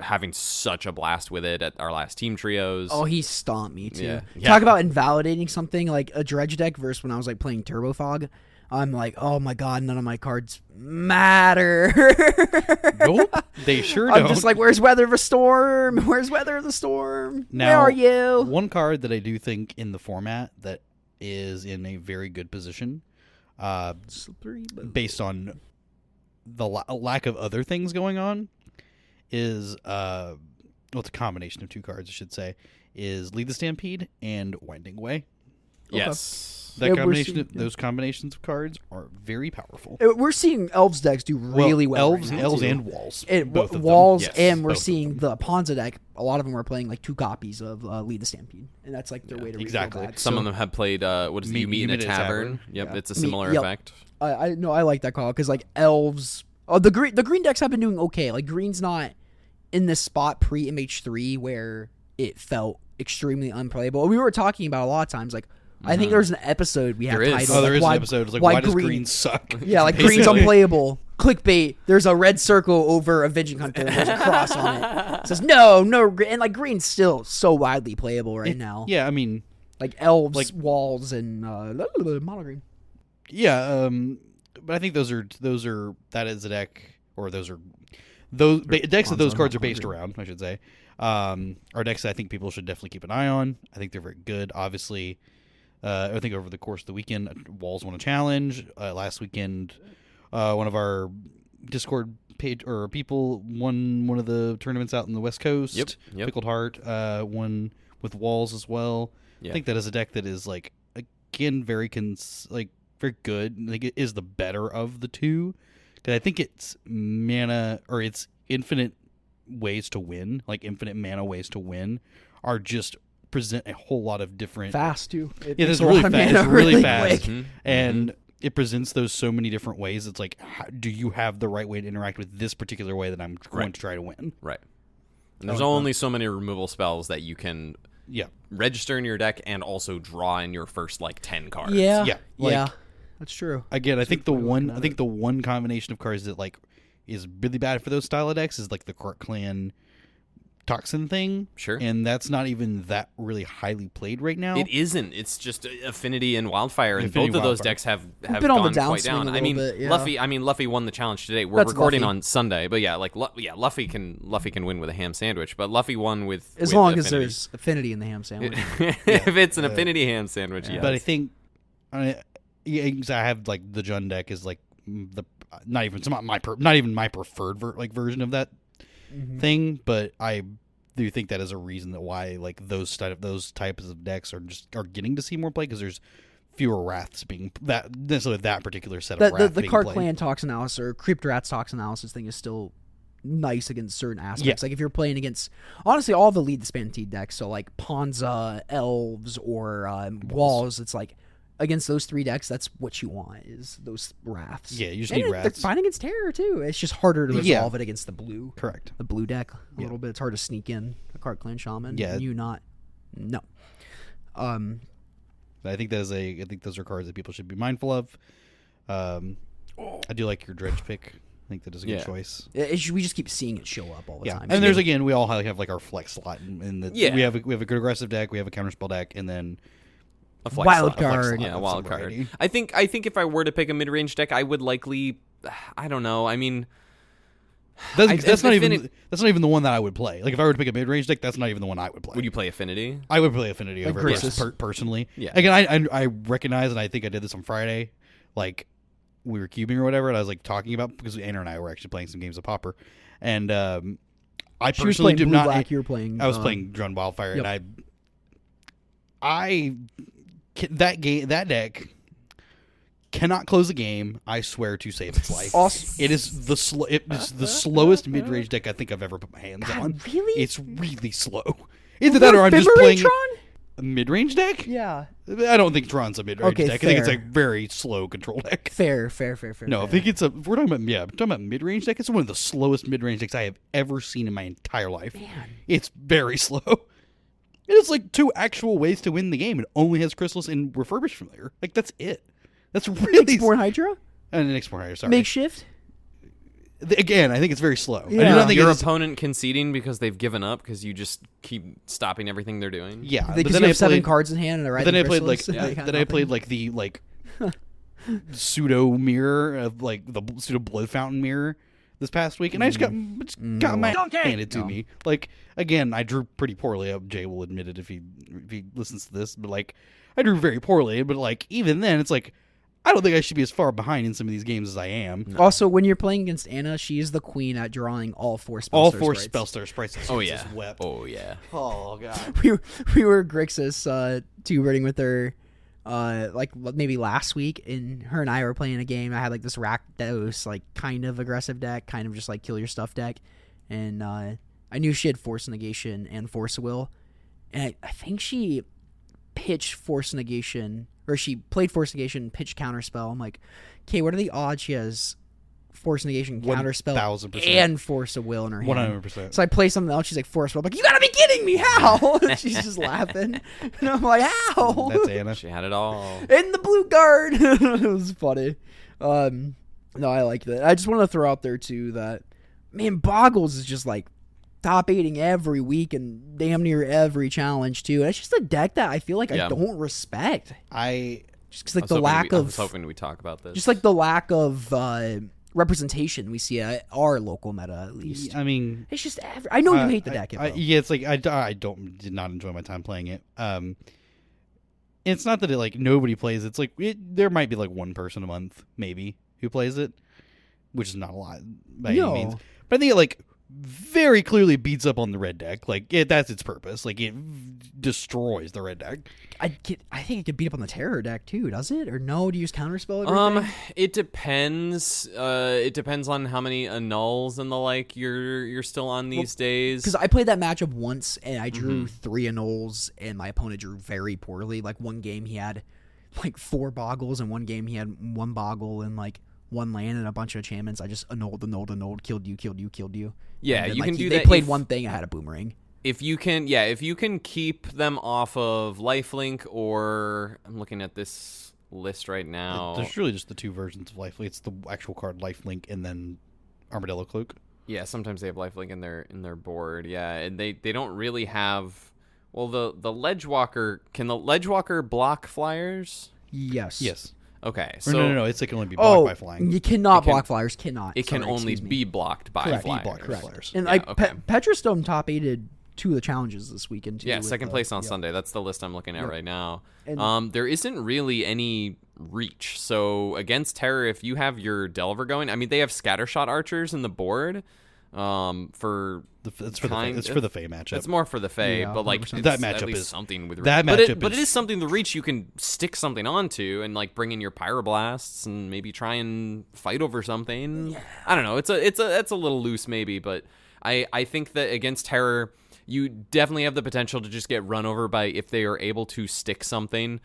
having such a blast with it at our last team trios. Oh, he stomped me too. Yeah. Talk about invalidating something like a dredge deck versus when I was like playing Turbo Fog. I'm like, oh my god, none of my cards matter. Nope, they sure I'm don't. just like, where's Weather of a Storm? Where's Weather of the Storm? Now, Where are you? One card that I do think in the format that is in a very good position, based on the lack of other things going on, is it's a combination of two cards, I should say, is Lead the Stampede and Winding Way. Yes. That Yeah, combination, those combinations of cards are very powerful. We're seeing Elves decks do really well. Elves, right now, elves too. and walls. Both of them. walls, Yes, and we're both of seeing the Ponza deck. A lot of them are playing like 2 copies of Lead the Stampede, and that's like their way to exactly. refill back. Some So of them have played, what is it, You Meet in a Tavern? Yep, Yeah. it's a similar Yep. effect. I no, I like that call because like Elves. Oh, the green decks have been doing okay. Like green's not in this spot pre MH3 where it felt extremely unplayable. We were talking about a lot of times like. I think there's an episode we have There is. titled. Oh, there like, is why, an episode. It's like, why does green suck? Yeah, like green's unplayable. Clickbait. There's a red circle over a Vigent Hunter. And there's a cross on it. It says no, and like green's still so widely playable right now. Yeah, I mean, Like elves, like- walls, and mono green. yeah, but I think those are that is a deck, or those are those decks that those cards are based around, I should say. Are decks that I think people should definitely keep an eye on. I think they're very good. Obviously, I think over the course of the weekend, Walls won a challenge. Last weekend, one of our Discord page or people won one of the tournaments out in the West Coast. Yep. Pickled Heart won with Walls as well. Yeah. I think that is a deck that is like again very very good. I think it is the better of the two because I think it's mana or it's infinite ways to win, like infinite mana ways to win, are just present a whole lot of different Fast too. Yeah, it's really fast. It's really fast, quick. and it presents those so many different ways. It's like, how, do you have the right way to interact with this particular way that I'm going to try to win? Right. And there's only so many removal spells that you can Yeah, register in your deck and also draw in your first like 10 cards. Yeah. Yeah, like- yeah. That's true. again, I think the way of looking one, at I think the one combination of cards that like is really bad for those style of decks is like the Kark Clan Toxin thing. Sure. And that's not even that really highly played right now. It isn't. It's just Affinity and Wildfire, and Affinity, both of those Wildfire. decks have been on the gone quite downswing down. a I mean, little bit, yeah. Luffy won the challenge today. We're That's recording Luffy. on Sunday, but yeah, like Luffy can win with a ham sandwich, but Luffy won with As with long as Affinity. there's affinity in the ham sandwich. If it's an Affinity ham sandwich, yes. But I think I have like the Jund deck is like the not even my preferred version of that thing, but I do think that is a reason that why like those types of decks are getting to see more play because there's fewer wraths being that necessarily that particular set of wrath The being Kark played. Clan Tox Analysis or Crypt Rats Tox Analysis thing is still nice against certain aspects. Yeah. Like if you're playing against honestly all the Lead the Stampede decks, so like Ponza, Elves, or Walls, it's like against those 3 decks, that's what you want is those wraths. Yeah, you just And need they're wraths. fine against Terror too. It's just harder to Yeah. resolve it against the blue. Correct. The blue deck a little bit. It's hard to sneak in a Kark Clan Shaman. Yeah. And you not. No. I think those are cards that people should be mindful of. I do like your dredge pick. I think that is a good choice. We just keep seeing it show up all the Yeah, time. and there's again we all have like our flex slot, and Yeah. we have a good aggressive deck, we have a counterspell deck, and then a flex Wild slot. card. Yeah, of wild some variety. card. I think if I were to pick a mid-range deck, I would likely, I don't know. I mean, That's not even the one that I would play. Like if I were to pick a mid range deck, that's not even the one I would play. Would you play Affinity? I would play Affinity Like over Grixis. personally. Yeah. Again, I recognize, and I think I did this on Friday. Like we were cubing or whatever, and I was like talking about because Anna and I were actually playing some games of Pauper, and I She was personally playing did blue not. black. You were playing. I was playing Drone Wildfire, Yep. and that deck cannot close a game. I swear to save its life. Awesome. It is the slowest mid range deck I think I've ever put my hands on. God, really? It's really slow. Either that or I'm just playing a mid range deck. Yeah. I don't think Tron's a mid range Okay, deck. I think it's fair. a very slow control deck. Fair. No, I think it's a. We're talking about mid range deck. It's one of the slowest mid range decks I have ever seen in my entire life. Man. It's very slow. It is like 2 actual ways to win the game. It only has Chrysalis and Refurbished Familiar. Like that's it. That's really Explore Hydra? and an Explore Hydra. Sorry. Makeshift? Again, I think it's very slow. I do Yeah. not think Your it's, opponent conceding because they've given up because you just keep stopping everything they're doing. yeah. Because but you then I have 7 played. cards in hand and a But then I played like Chrysalis, then I played like the pseudo mirror of like the pseudo blood fountain mirror this past week, and I just got my handed to me. Like again, I drew pretty poorly. Jay will admit it if he listens to this, but like I drew very poorly. But like even then, it's like I don't think I should be as far behind in some of these games as I am. Also, when you're playing against Anna, she is the queen at drawing all 4 spell All star 4 sprites. Spellstar sprites. Oh Just yeah. wept. Oh yeah. Oh god. we were Grixis two-birding with her like maybe last week, and her and I were playing a game. I had like this Rakdos like kind of aggressive deck, kind of just like kill your stuff deck, and I knew she had Force Negation and Force Will, and I think she pitched Force Negation, or she played Force Negation, pitched Counterspell. I'm like, okay, what are the odds she has Force Negation, Counterspell, 1000%. and Force of Will in her hand? 100%. So I play something else. She's like, Force Will. I'm like, you gotta be kidding me! How? She's just laughing, and I'm like, how? That's Anna. She had it all. In the blue guard. It was funny. No, I like that. I just want to throw out there too that, man, Boggles is just like top 8ing every week and damn near every challenge too. It's just a deck that I feel like Yeah. I don't respect. Just because like the lack I of, was hoping we talk about this. just like the lack of representation we see at our local meta at least. I mean, It's just I know you hate the deck. Hippo. yeah, it's like I did not enjoy my time playing it. It's not that it like nobody plays. It's like there might be like one person a month maybe who plays it, which is not a lot by any means. But I think it like very clearly beats up on the red deck. Like that's its purpose. Like it destroys the red deck. I think it could beat up on the terror deck too, does it? Or no? Do you use counterspell? Everything? It depends. It depends on how many annuls and the like you're still on these days. Because I played that matchup once and I drew 3 annuls and my opponent drew very poorly. Like one game he had like 4 boggles, and one game he had 1 boggle and like 1 land and a bunch of enchantments. I just annulled, killed you. Yeah, And then, you like, can do they that. played one thing, I had a boomerang. If you can keep them off of lifelink, or I'm looking at this list right now. There's really just the 2 versions of Lifelink. It's the actual card Lifelink and then Armadillo Cloak. Yeah, sometimes they have lifelink in their board. Yeah, and they don't really have. Well, the Ledgewalker, can the Ledgewalker block flyers? Yes. Okay, Or so no, it can only be blocked by flying. You cannot It can- block flyers. Cannot. it can Sorry, only excuse me. be blocked by Correct. flyers. Blocked by Correct. flyers. And Yeah, okay. Petrastone top 8'd 2 of the challenges this weekend too. Yeah, with, second place on yeah. Sunday. That's the list I'm looking at right now. And- There isn't really any reach. So against Terror, if you have your Delver going, I mean, they have Scattershot Archers in the board. For It's for the Fae matchup. it's more for the Fae, Yeah, but like 100%. it's That at matchup least is- something with reach. that but matchup it is- is something the reach you can stick something onto and like bring in your Pyroblasts and maybe try and fight over something. I don't know. It's a little loose maybe, but I think that against Terror, you definitely have the potential to just get run over by if they are able to stick something.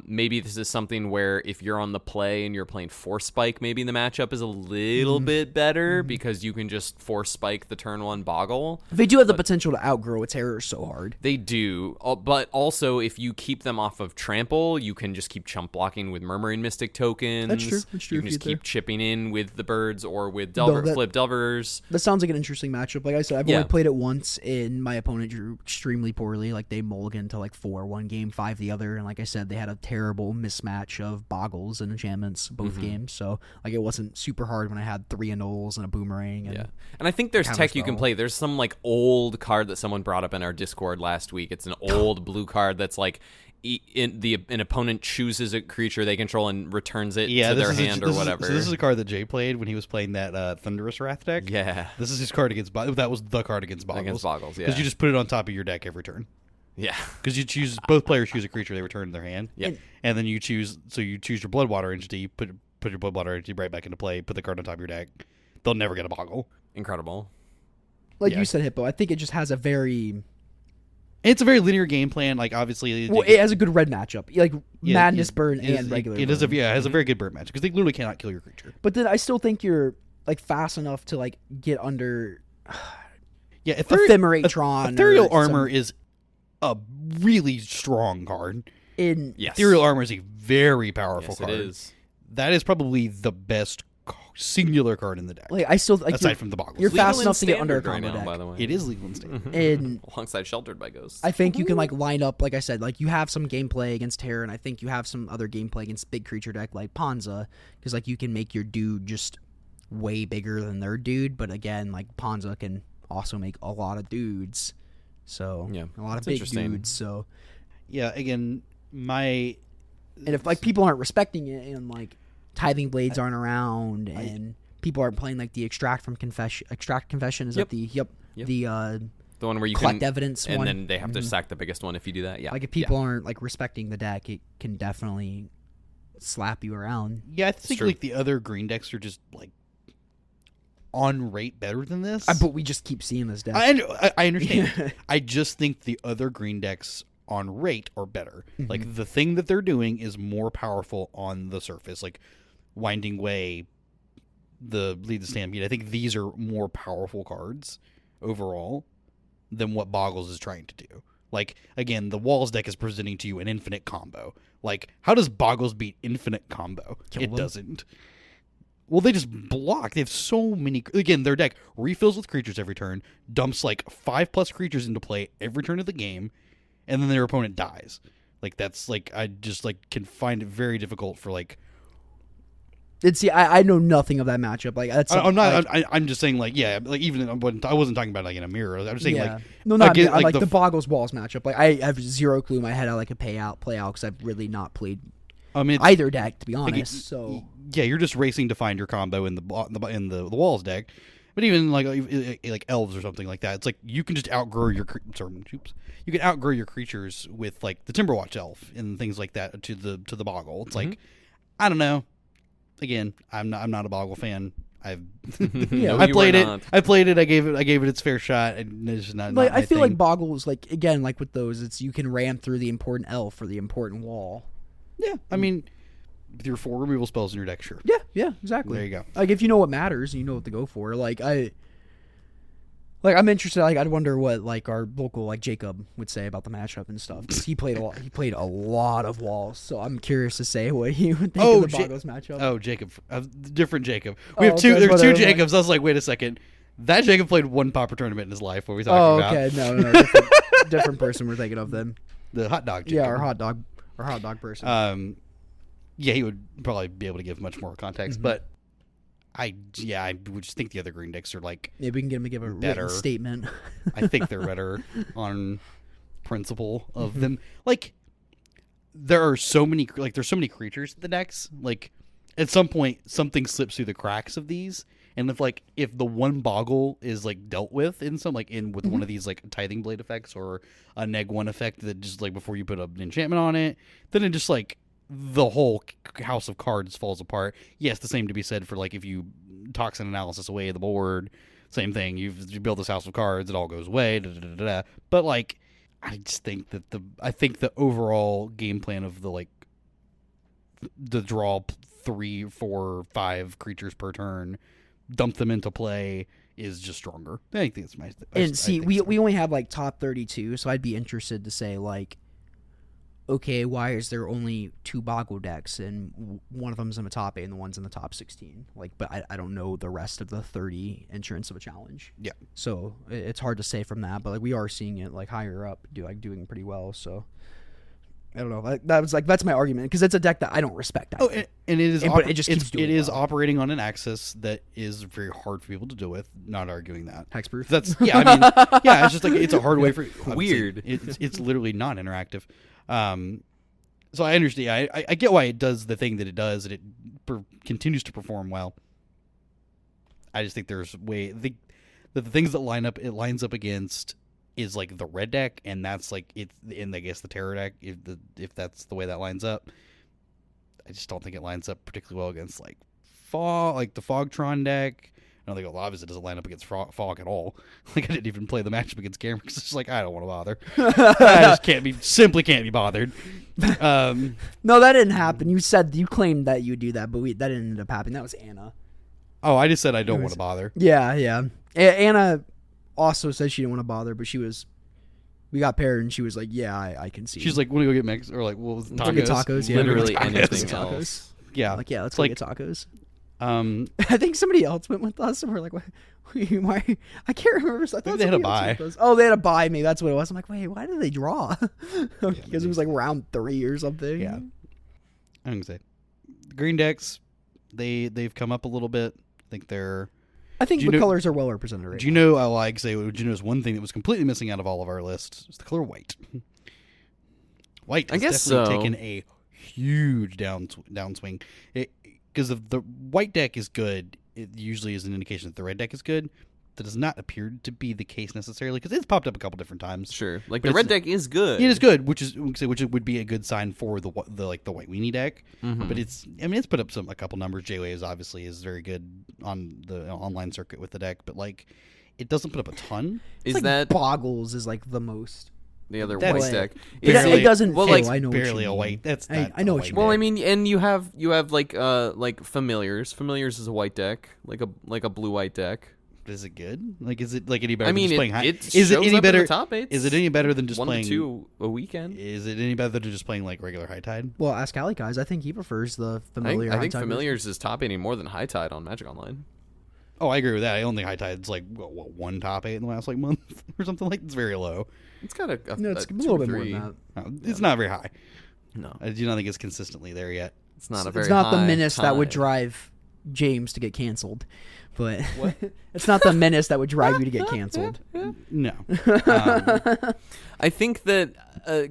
Maybe this is something where if you're on the play and you're playing Force Spike, maybe the matchup is a little bit better because you can just Force Spike the turn 1 Boggle. They do have the potential to outgrow a terror so hard. They do, but also if you keep them off of Trample, you can just keep chump blocking with Murmuring Mystic tokens. That's true. You can just keep chipping in with the birds or with flip Delvers. That sounds like an interesting matchup. Like I said, I've only played it once, and my opponent drew extremely poorly. Like they mulliganed to like 4 one game, 5 the other, and like I said, said, they had a terrible mismatch of boggles and enchantments both games. So like it wasn't super hard when I had 3 annuls and a boomerang. And and I think there's tech you can Counterspell. play. There's some like old card that someone brought up in our Discord last week. It's an old blue card that's like an opponent chooses a creature they control and returns it to their hand or whatever. So this is a card that Jay played when he was playing that Thunderous Wrath deck. Yeah. This is his card against that was the card against Boggles. Against Boggles, yeah. Because you just put it on top of your deck every turn. Yeah. Because both players choose a creature they return to their hand. Yeah. And then you choose your Bloodwater entity, put your Bloodwater entity right back into play, put the card on top of your deck. They'll never get a Boggle. Incredible. Like Yeah. you said, Hippo, I think it just has a very... It's a very linear game plan. Like, obviously... Well, it has a good red matchup. Like, Madness Burn it and regular It burn. has a very good burn match, because they literally cannot kill your creature. But then I still think you're, like, fast enough to, like, get under... Yeah, Ephemeratron. Ethereal or Armor is a really strong card. in Yes. Ethereal Armor is a very powerful Yes, card. it is. That is probably the best singular card in the deck. Like, I still... Like, aside from the Boggles. you're Legal fast in enough to get under a Standard combo right now, deck. by the way. It is legal in Standard. And Alongside Sheltered by Ghosts. I think you can like line up, like I said, like you have some gameplay against Terror, and I think you have some other gameplay against big creature deck like Ponza, because like you can make your dude just way bigger than their dude. But again, like Ponza can also make a lot of dudes, so Yeah, a lot of that's big interesting. dudes. So Yeah, again, and if like people aren't respecting it, and like Tithing Blades aren't around, and people aren't playing like the Extract Confession is Yep. that the Yep. The one where you collect can, evidence and one. then they have to sack the biggest one if you do that. Yeah. Like if people aren't like respecting the deck, it can definitely slap you around. yeah, I think true. like the other green decks are just like on rate better than this. But we just keep seeing this deck. I understand. I just think the other green decks on rate are better. Like the thing that they're doing is more powerful on the surface. Like Winding Way, the Lead the Stampede. I think these are more powerful cards overall than what Boggles is trying to do. Like, again, the Walls deck is presenting to you an infinite combo. Like, how does Boggles beat infinite combo? Kill It them. doesn't. Well, they just block. They have so many... Again, their deck refills with creatures every turn, dumps like 5+ creatures into play every turn of the game, and then their opponent dies. Like, that's like... I just like can find it very difficult for like... And see, I know nothing of that matchup. Like that's I'm not... Like, I'm just saying, like, yeah, like even... I wasn't talking about like in a mirror. I'm just saying, yeah. like... No, not again, like, the the Boggles Walls matchup. Like I have zero clue in my head how like a play out because I've really not played I mean, either deck to be Like, honest. So yeah, you're just racing to find your combo in the Walls deck. But even like elves or something like that, it's like you can just outgrow your you can outgrow your creatures with like the Timberwatch elf and things like that to the Boggle. It's like I don't know. Again, I'm not a Boggle fan. I've No, I you played were it. not. I played it. I gave it its fair shot, and it's just not. like not I my feel like thing. Boggles like again like with those it's you can ram through the important elf or the important wall. Yeah, I mean, with your 4 removal spells in your deck, sure. Yeah, exactly. There you go. Like if you know what matters, you know what to go for. I'm interested. Like I'd wonder what like our local like Jacob would say about the matchup and stuff. 'Cause he played a lot. He played a lot of walls, so I'm curious to say what he would think of the Boggles matchup. Oh, Jacob, different Jacob. We have Oh, two. okay, There's two whatever. Jacobs. I was like, wait a second. That Jacob played one Pauper tournament in his life. What are we talking Oh, about? okay. No, different person we're thinking of then. The hot dog. Jacob. Yeah, our hot dog person. Yeah, he would probably be able to give much more context, but I would just think the other green decks are like, Maybe we can get him to give a better. written statement. I think they're better on principle of them. Like, there are so many, like, there's so many creatures in the decks. Like, at some point, something slips through the cracks of these. And if the one Boggle is like dealt with in some with one of these like Tithing Blade effects or a neg 1 effect that just like before you put an enchantment on it, then it just like the whole house of cards falls apart. Yes, the same to be said for like if you toxin analysis away the board, same thing. You build this house of cards, it all goes away. But like, I just think that the overall game plan of the draw 3, 4, 5 creatures per turn, dump them into play is just stronger. I think it's my. And see, we only have like top 32, so I'd be interested to say like, okay, why is there only 2 Boggle decks and one of them's in the top 8 and the one's in the top 16? Like, but I don't know the rest of the 30 entrants of a challenge. Yeah. So it's hard to say from that, but like we are seeing it like higher up, doing pretty well. So I don't know. That's my argument because it's a deck that I don't respect. Oh, and it is. but it just keeps doing it is well. operating on an axis that is very hard for people to deal with. Not arguing that. Hexproof. That's yeah. I mean, yeah. It's just like it's a hard way for Weird. It's literally not interactive. So I understand. I get why it does the thing that it does, and it continues to perform well. I just think there's the things that it lines up against is like the red deck, and that's like it's in I guess the terror deck if that's the way that lines up. I just don't think it lines up particularly well against like the Fogtron deck. I don't think obviously it doesn't line up against Fog at all. Like I didn't even play the matchup against Cameron because it's just like I don't want to bother. I just simply can't be bothered. No, that didn't happen. You claimed that you would do that, but that didn't end up happening. That was Anna. Oh, I just said I don't want to bother. Yeah. Anna also said she didn't want to bother, but we got paired and she was like, yeah, I can see. She's like, want to go get mix or like, well, tacos. Go get tacos. Yeah, literally tacos. anything else. Yeah, like let's go get tacos. I think somebody else went with us, and we're like, why? I can't remember. I thought they had a bye. Oh, they had a bye. Maybe that's what it was. I'm like, wait, why did they draw? Because it was like round 3 or something. Yeah, I'm gonna say green decks. They've come up a little bit. I think the colors are well represented. Right do you know? Would you notice one thing that was completely missing out of all of our lists? It's the color white. White has definitely taken a huge downswing. Because the white deck is good, it usually is an indication that the red deck is good. That does not appear to be the case necessarily because it's popped up a couple different times. Sure, like the red deck is good. It is good, which would be a good sign for the white weenie deck. Mm-hmm. But it's put up a couple numbers. J-Wave obviously is very good on the online circuit with the deck, but like it doesn't put up a ton. It's like that Boggles is like the most. The other white deck. It doesn't. Well, like I know barely a white. That's I know what you mean. Well, I mean, and you have like familiars. Familiars is a white deck, like a blue white deck. Is it good? Like, is it like any better? I mean, than just playing high? Is it any better? Top eights. Is it any better than just 1 playing to 2 a weekend? Is it any better than just playing like regular high tide? Well, ask Ali guys. I think he prefers the familiar. I think familiars is top 8 more than high tide on Magic Online. Oh, I agree with that. I don't think high tide's like one top 8 in the last like month or something like. It's very low. It's got a it's a little bit more than that. No, it's not very high. No, I do not think it's consistently there yet. It's not a very. It's not high the menace tide. that would drive James to get canceled, but it's not the menace that would drive you to get canceled. No. I think that.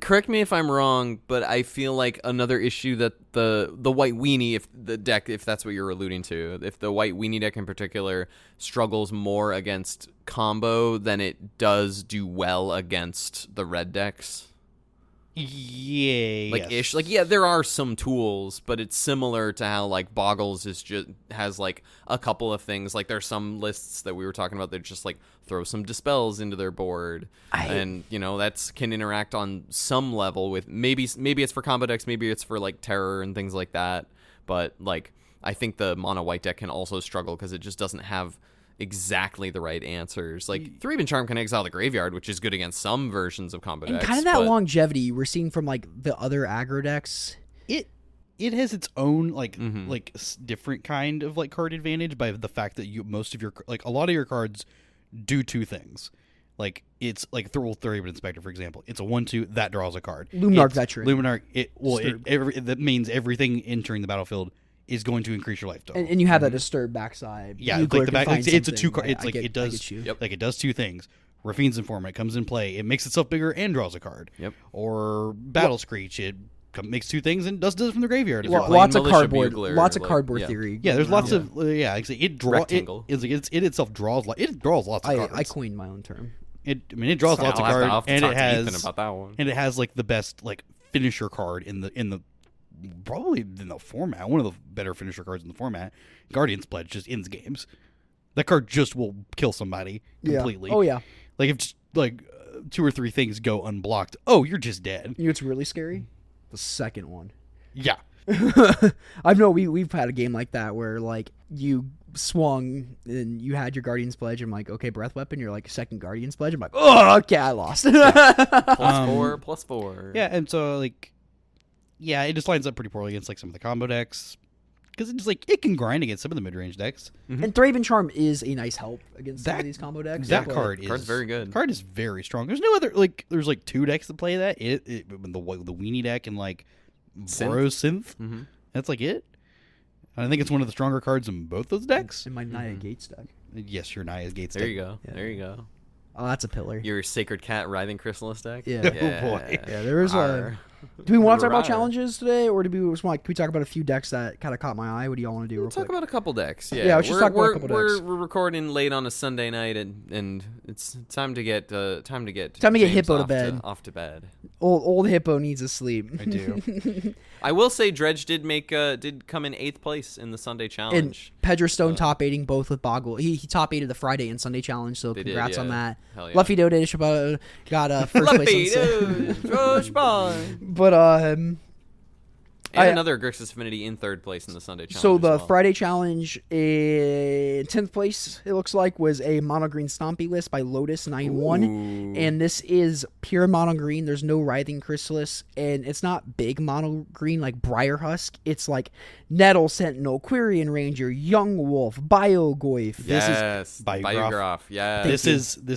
Correct me if I'm wrong, but I feel like another issue that the white weenie, if that's what you're alluding to, if the white weenie deck in particular struggles more against combo than it does do well against the red decks. Yeah. Like ish. Like there are some tools, but it's similar to how like Boggles has like a couple of things. Like there's some lists that we were talking about that just like throw some dispels into their board, and that's can interact on some level with maybe it's for combo decks, maybe it's for like terror and things like that. But like I think the mono white deck can also struggle because it just doesn't have exactly the right answers. Like 3-Even Charm can exile the graveyard, which is good against some versions of combo decks. And kind of that longevity we're seeing from like the other aggro decks. It has its own different kind of like card advantage by the fact that most of your like a lot of your cards do two things. Like it's like Thuriban Inspector, for example. It's a 1/2 that draws a card. Luminarch Veteran. That means everything entering the battlefield is going to increase your life total. And you have that disturb backside. Yeah, like the back. It's a 2 card. It's like it does. Like it does two things. Rafine's Informant comes in play. It makes itself bigger and draws a card. Yep. Or Battle Screech. It makes two things and does it from the graveyard. As well. Lots of cardboard. Theory. Yeah, there's lots of it draws. It itself draws. It draws lots of cards. I coined my own term. It draws lots of cards, and it has about that one. And it has like the best like finisher card in the probably in the format, one of the better finisher cards in the format. Guardian's Pledge just ends games. That card just will kill somebody completely. Yeah. Oh yeah. Like if just like 2 or 3 things go unblocked, oh, you're just dead. You know what's really scary? The second one. Yeah. I know we've had a game like that where like you swung and you had your Guardian's Pledge. I'm like, okay, Breath Weapon. You're like second Guardian's Pledge. I'm like, oh, okay, I lost. +4. Yeah, and so like. Yeah, it just lines up pretty poorly against like some of the combo decks. because it's like it can grind against some of the mid-range decks. And Thraven Charm is a nice help against some That- of these combo decks. That but- card's very good. Card is very strong. There's no other there's like 2 decks that play that. The Weenie deck and like Boros Synth. Mm-hmm. That's like it. And I think it's one of the stronger cards in both those decks. in my Naya Gates deck. Yes, your Naya's Gates There deck. you go. Yeah. There you go. Oh, that's a pillar. Your Sacred Cat Writhing Chrysalis deck. Yeah. Oh, boy. Yeah, there is a. Arr. Do we want to talk about Arr. challenges today, or do we just want? Can we talk about a few decks that kind of caught my eye? What do y'all want to do? We'll Real talk quick? about a couple decks. Yeah, Yeah, let's just talk about a couple we're, decks. We're recording late on a Sunday night, and it's time to get Time to get James Hippo to off bed. off to bed. Old Hippo needs to sleep. I do. I will say Dredge did come in 8th place in the Sunday And challenge. Pedro Stone top 8ing both with Boggle. He top 8'd the Friday and Sunday challenge, so They did, congrats on yeah. that. Hell yeah. Luffy Dodo got first place. But And I- another Grixis Affinity in 3rd place in the Sunday challenge. so as the well. Friday challenge in 10th place, it looks like, was a mono green stompy list by Lotus 9-1. Ooh. And this is pure mono green. There's no Writhing Chrysalis. And it's not big mono green like Briar Husk. It's like Nettle, Sentinel, Quirion Ranger, Young Wolf, Biogoyf. Yes, Biograph. Biograph. Yeah, This is the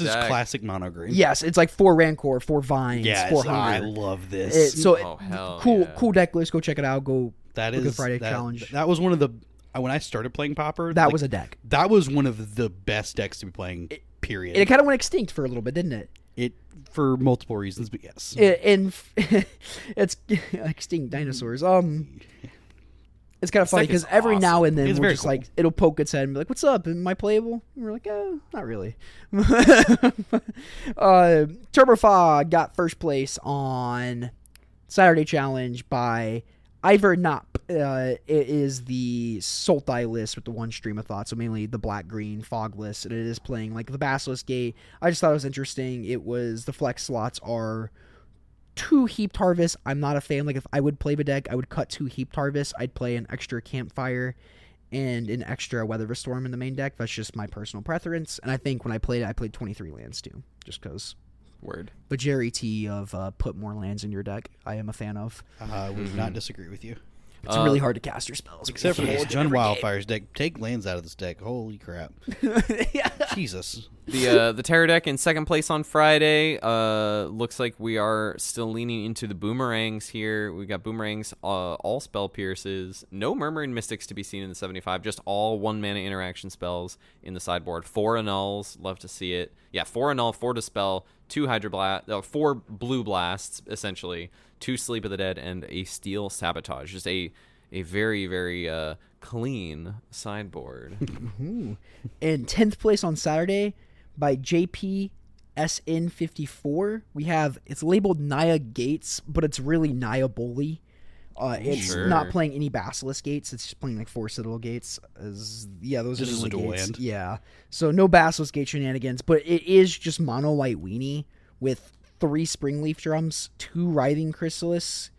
deck. classic mono green. Yes, it's like 4 Rancor, 4 Vines, Yes, 4 I Hunger. love this. Oh, hell cool, yeah. cool deck list. Go check it out. Go That look at is Friday that, challenge. That was one of the when I started playing Pauper. That like, was a deck. That was one of the best decks to be playing. Period. And it kind of went extinct for a little bit, didn't it? It for multiple reasons, but yes. And it's extinct dinosaurs. It's kind of funny deck is because every now awesome. and then It's we'll very just cool. like it'll poke its head and be like, "What's up? Am I playable?" And we're like, not really." Turbofog got first place on Saturday challenge by Ivor Knop. It is the Sultai list with the 1 stream of thought, so mainly the black-green fog list, and it is playing like the Basilisk Gate. I just thought it was interesting. It was the flex slots are 2 Heaped Harvest. I'm not a fan. Like if I would play the deck, I would cut 2 Heaped Harvest. I'd play an extra Campfire and an extra Weather of a Storm in the main deck. That's just my personal preference. And I think when I played it, I played 23 lands too, just because. Word. But Jerry T of put more lands in your deck, I am a fan of. I would not disagree with you. It's really hard to cast your spells. Except for this Yeah. Jun Wildfire's deck. Take lands out of this deck. Holy crap. Jesus. The Terror deck in 2nd place on Friday. Looks like we are still leaning into the boomerangs here. We got boomerangs, all spell pierces, no Murmuring Mystics to be seen in the 75. Just all 1 mana interaction spells in the sideboard. 4 annuls, love to see it. Yeah, 4 annul, 4 dispel, 2 hydroblast, 4 blue blasts essentially, 2 Sleep of the Dead, and a Steel Sabotage. Just a very very clean sideboard. Ooh. And 10th place on Saturday by JPSN54. We have, it's labeled Naya Gates, but it's really Naya Bully. It's Sure. not playing any Basilisk Gates. It's just playing like 4 Citadel Gates. Those Just are as the a dual gates. land. Yeah. So no Basilisk Gate shenanigans, but it is just mono white weenie with 3 Springleaf Drums, 2 Writhing Chrysalis,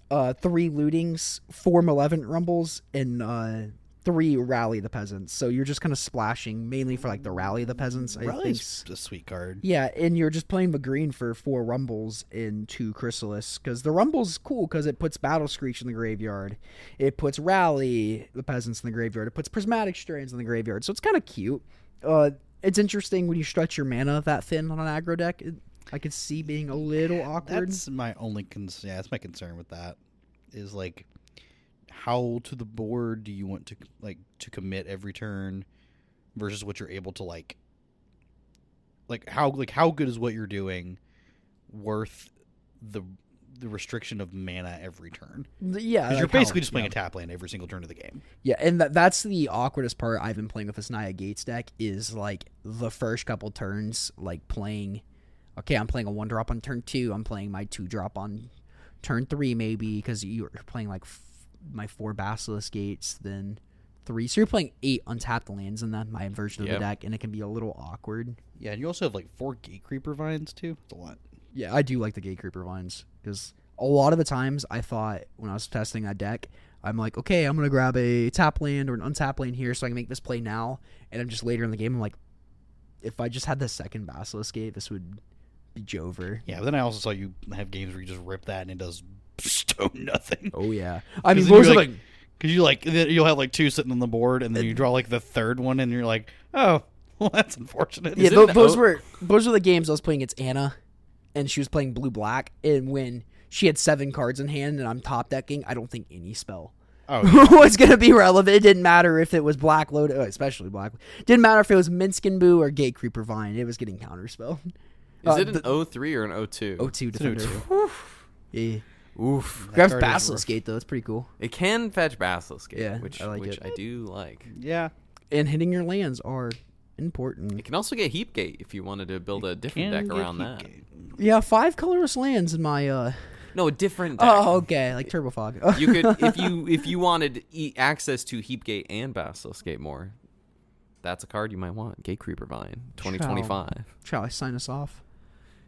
3 Lootings, 4 Malevolent Rumbles, and 3 Rally the Peasants. So you're just kind of splashing mainly for like the Rally the Peasants. I think. Rally's a sweet card. Yeah, and you're just playing the green for 4 Rumbles and 2 Chrysalis, because the Rumble's cool because it puts Battle Screech in the graveyard. It puts Rally the Peasants in the graveyard. It puts Prismatic Strands in the graveyard. So it's kind of cute. It's interesting when you stretch your mana that thin on an aggro deck. I could see being a little awkward. That's my only concern. Yeah, that's my concern with that. Is like, how to the board do you want to commit every turn, versus what you're able to like how good is what you're doing worth the restriction of mana every turn? Yeah, Because you're like how- basically just playing yeah. a tap land every single turn of the game. Yeah, and that's the awkwardest part I've been playing with this Naya Gates deck is like the first couple turns, like playing. Okay, I'm playing a 1-drop on turn 2. I'm playing my 2-drop on turn 3 maybe because you're playing like my 4 Basilisk Gates, then 3. So you're playing 8 untapped lands in that my version of the Yep. deck, and it can be a little awkward. Yeah, and you also have like 4 Gate Creeper Vines too. It's a lot. Yeah, I do like the Gate Creeper Vines because a lot of the times I thought when I was testing that deck, I'm like, okay, I'm going to grab a tap land or an untap land here so I can make this play now. And I'm just later in the game, I'm like, if I just had the second Basilisk Gate, this would be Jover. Yeah, but then I also saw you have games where you just rip that and it does stone nothing. Oh, yeah. I mean, 'Cause what was then it you're like? Because you'll have like 2 sitting on the board, and then you draw like the third one, and you're like, oh, well, that's unfortunate. Yeah, Is it those were the games I was playing against Anna, and she was playing blue-black, and when she had 7 cards in hand, and I'm top decking, I don't think any spell was going to be relevant. It didn't matter if it was black loaded, especially black. Didn't matter if it was Minskin Boo or Gate Creeper Vine. It was getting counterspell. Is it an 0-3 or an 0-2? 0-2 defender. Yeah. Oof. Grabs Basilisk Gate though. It's pretty cool. It can fetch Basilisk Gate, Yeah, which I like it. I do like. Yeah. And hitting your lands are important. It can also get Heap Gate if you wanted to build a different deck around that. Yeah, 5 colorless lands in my No, a different deck. Oh, okay, like Turbo Fog. You could if you wanted access to Heap Gate and Basilisk Gate more. That's a card you might want. Gate Creeper Vine, 2025. Shall I sign us off?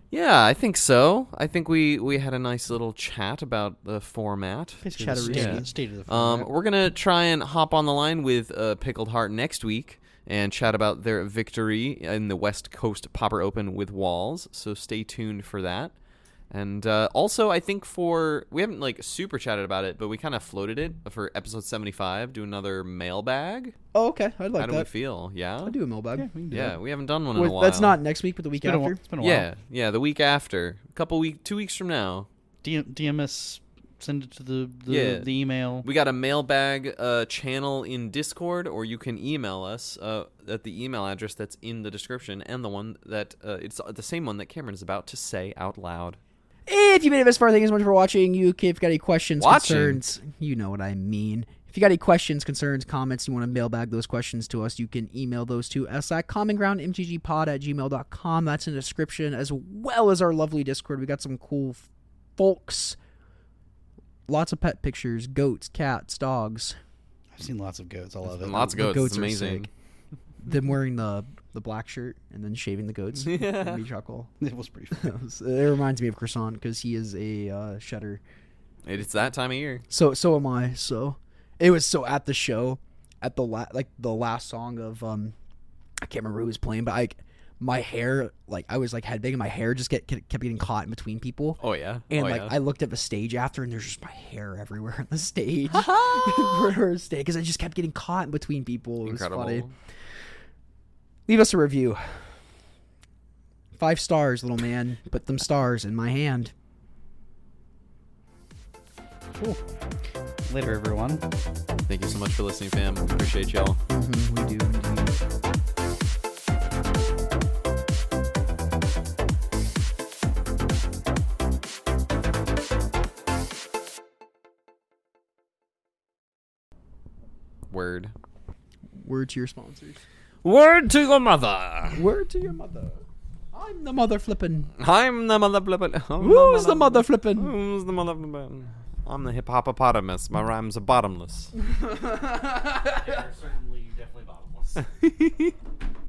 Yeah, I think so. I think we had a nice little chat about the format. State of the format. We're gonna try and hop on the line with Pickled Heart next week and chat about their victory in the West Coast Pauper Open with Walls. So stay tuned for that. And also, I think we haven't like super chatted about it, but we kind of floated it for episode 75. Do another mailbag. Oh, okay. I'd like How that. do we feel? Yeah. I'd do a mailbag. Yeah, we haven't done one in a while. That's not next week, but the week after. It's been a while. Yeah, the week after. 2 weeks from now. DMS, send it to the email. We got a mailbag channel in Discord, or you can email us at the email address that's in the description, and the one that it's the same one that Cameron is about to say out loud. If you made it this far, thank you so much for watching. If you've got any questions, concerns, you know what I mean. If you got any questions, concerns, comments, you want to mailbag those questions to us, you can email those to us at commongroundmtgpod@gmail.com. That's in the description, as well as our lovely Discord. We got some cool folks. Lots of pet pictures, goats, cats, dogs. I've seen lots of goats. I love it. Lots of goats. It's amazing. Them wearing the black shirt and then shaving the goats. Yeah. Made me chuckle. It was pretty fun. It reminds me of Croissant because he is a shedder. It's that time of year. So am I. So it was at the show, at the last song of I can't remember who was playing, but my hair, I was headbanging, my hair just kept getting caught in between people. Oh yeah. And I looked at the stage after, and there's just my hair everywhere on the stage. Because I just kept getting caught in between people. It was funny. Leave us a review. 5 stars, little man. Put them stars in my hand. Cool. Later, everyone. Thank you so much for listening, fam. We appreciate y'all. We do indeed. Word to your sponsors. Word to your mother. Word to your mother. I'm the mother flippin'. I'm the mother flippin'. Who's the mother flippin'? Who's the mother flippin'? I'm the hippopotamus. My rhymes are bottomless. They are certainly definitely bottomless.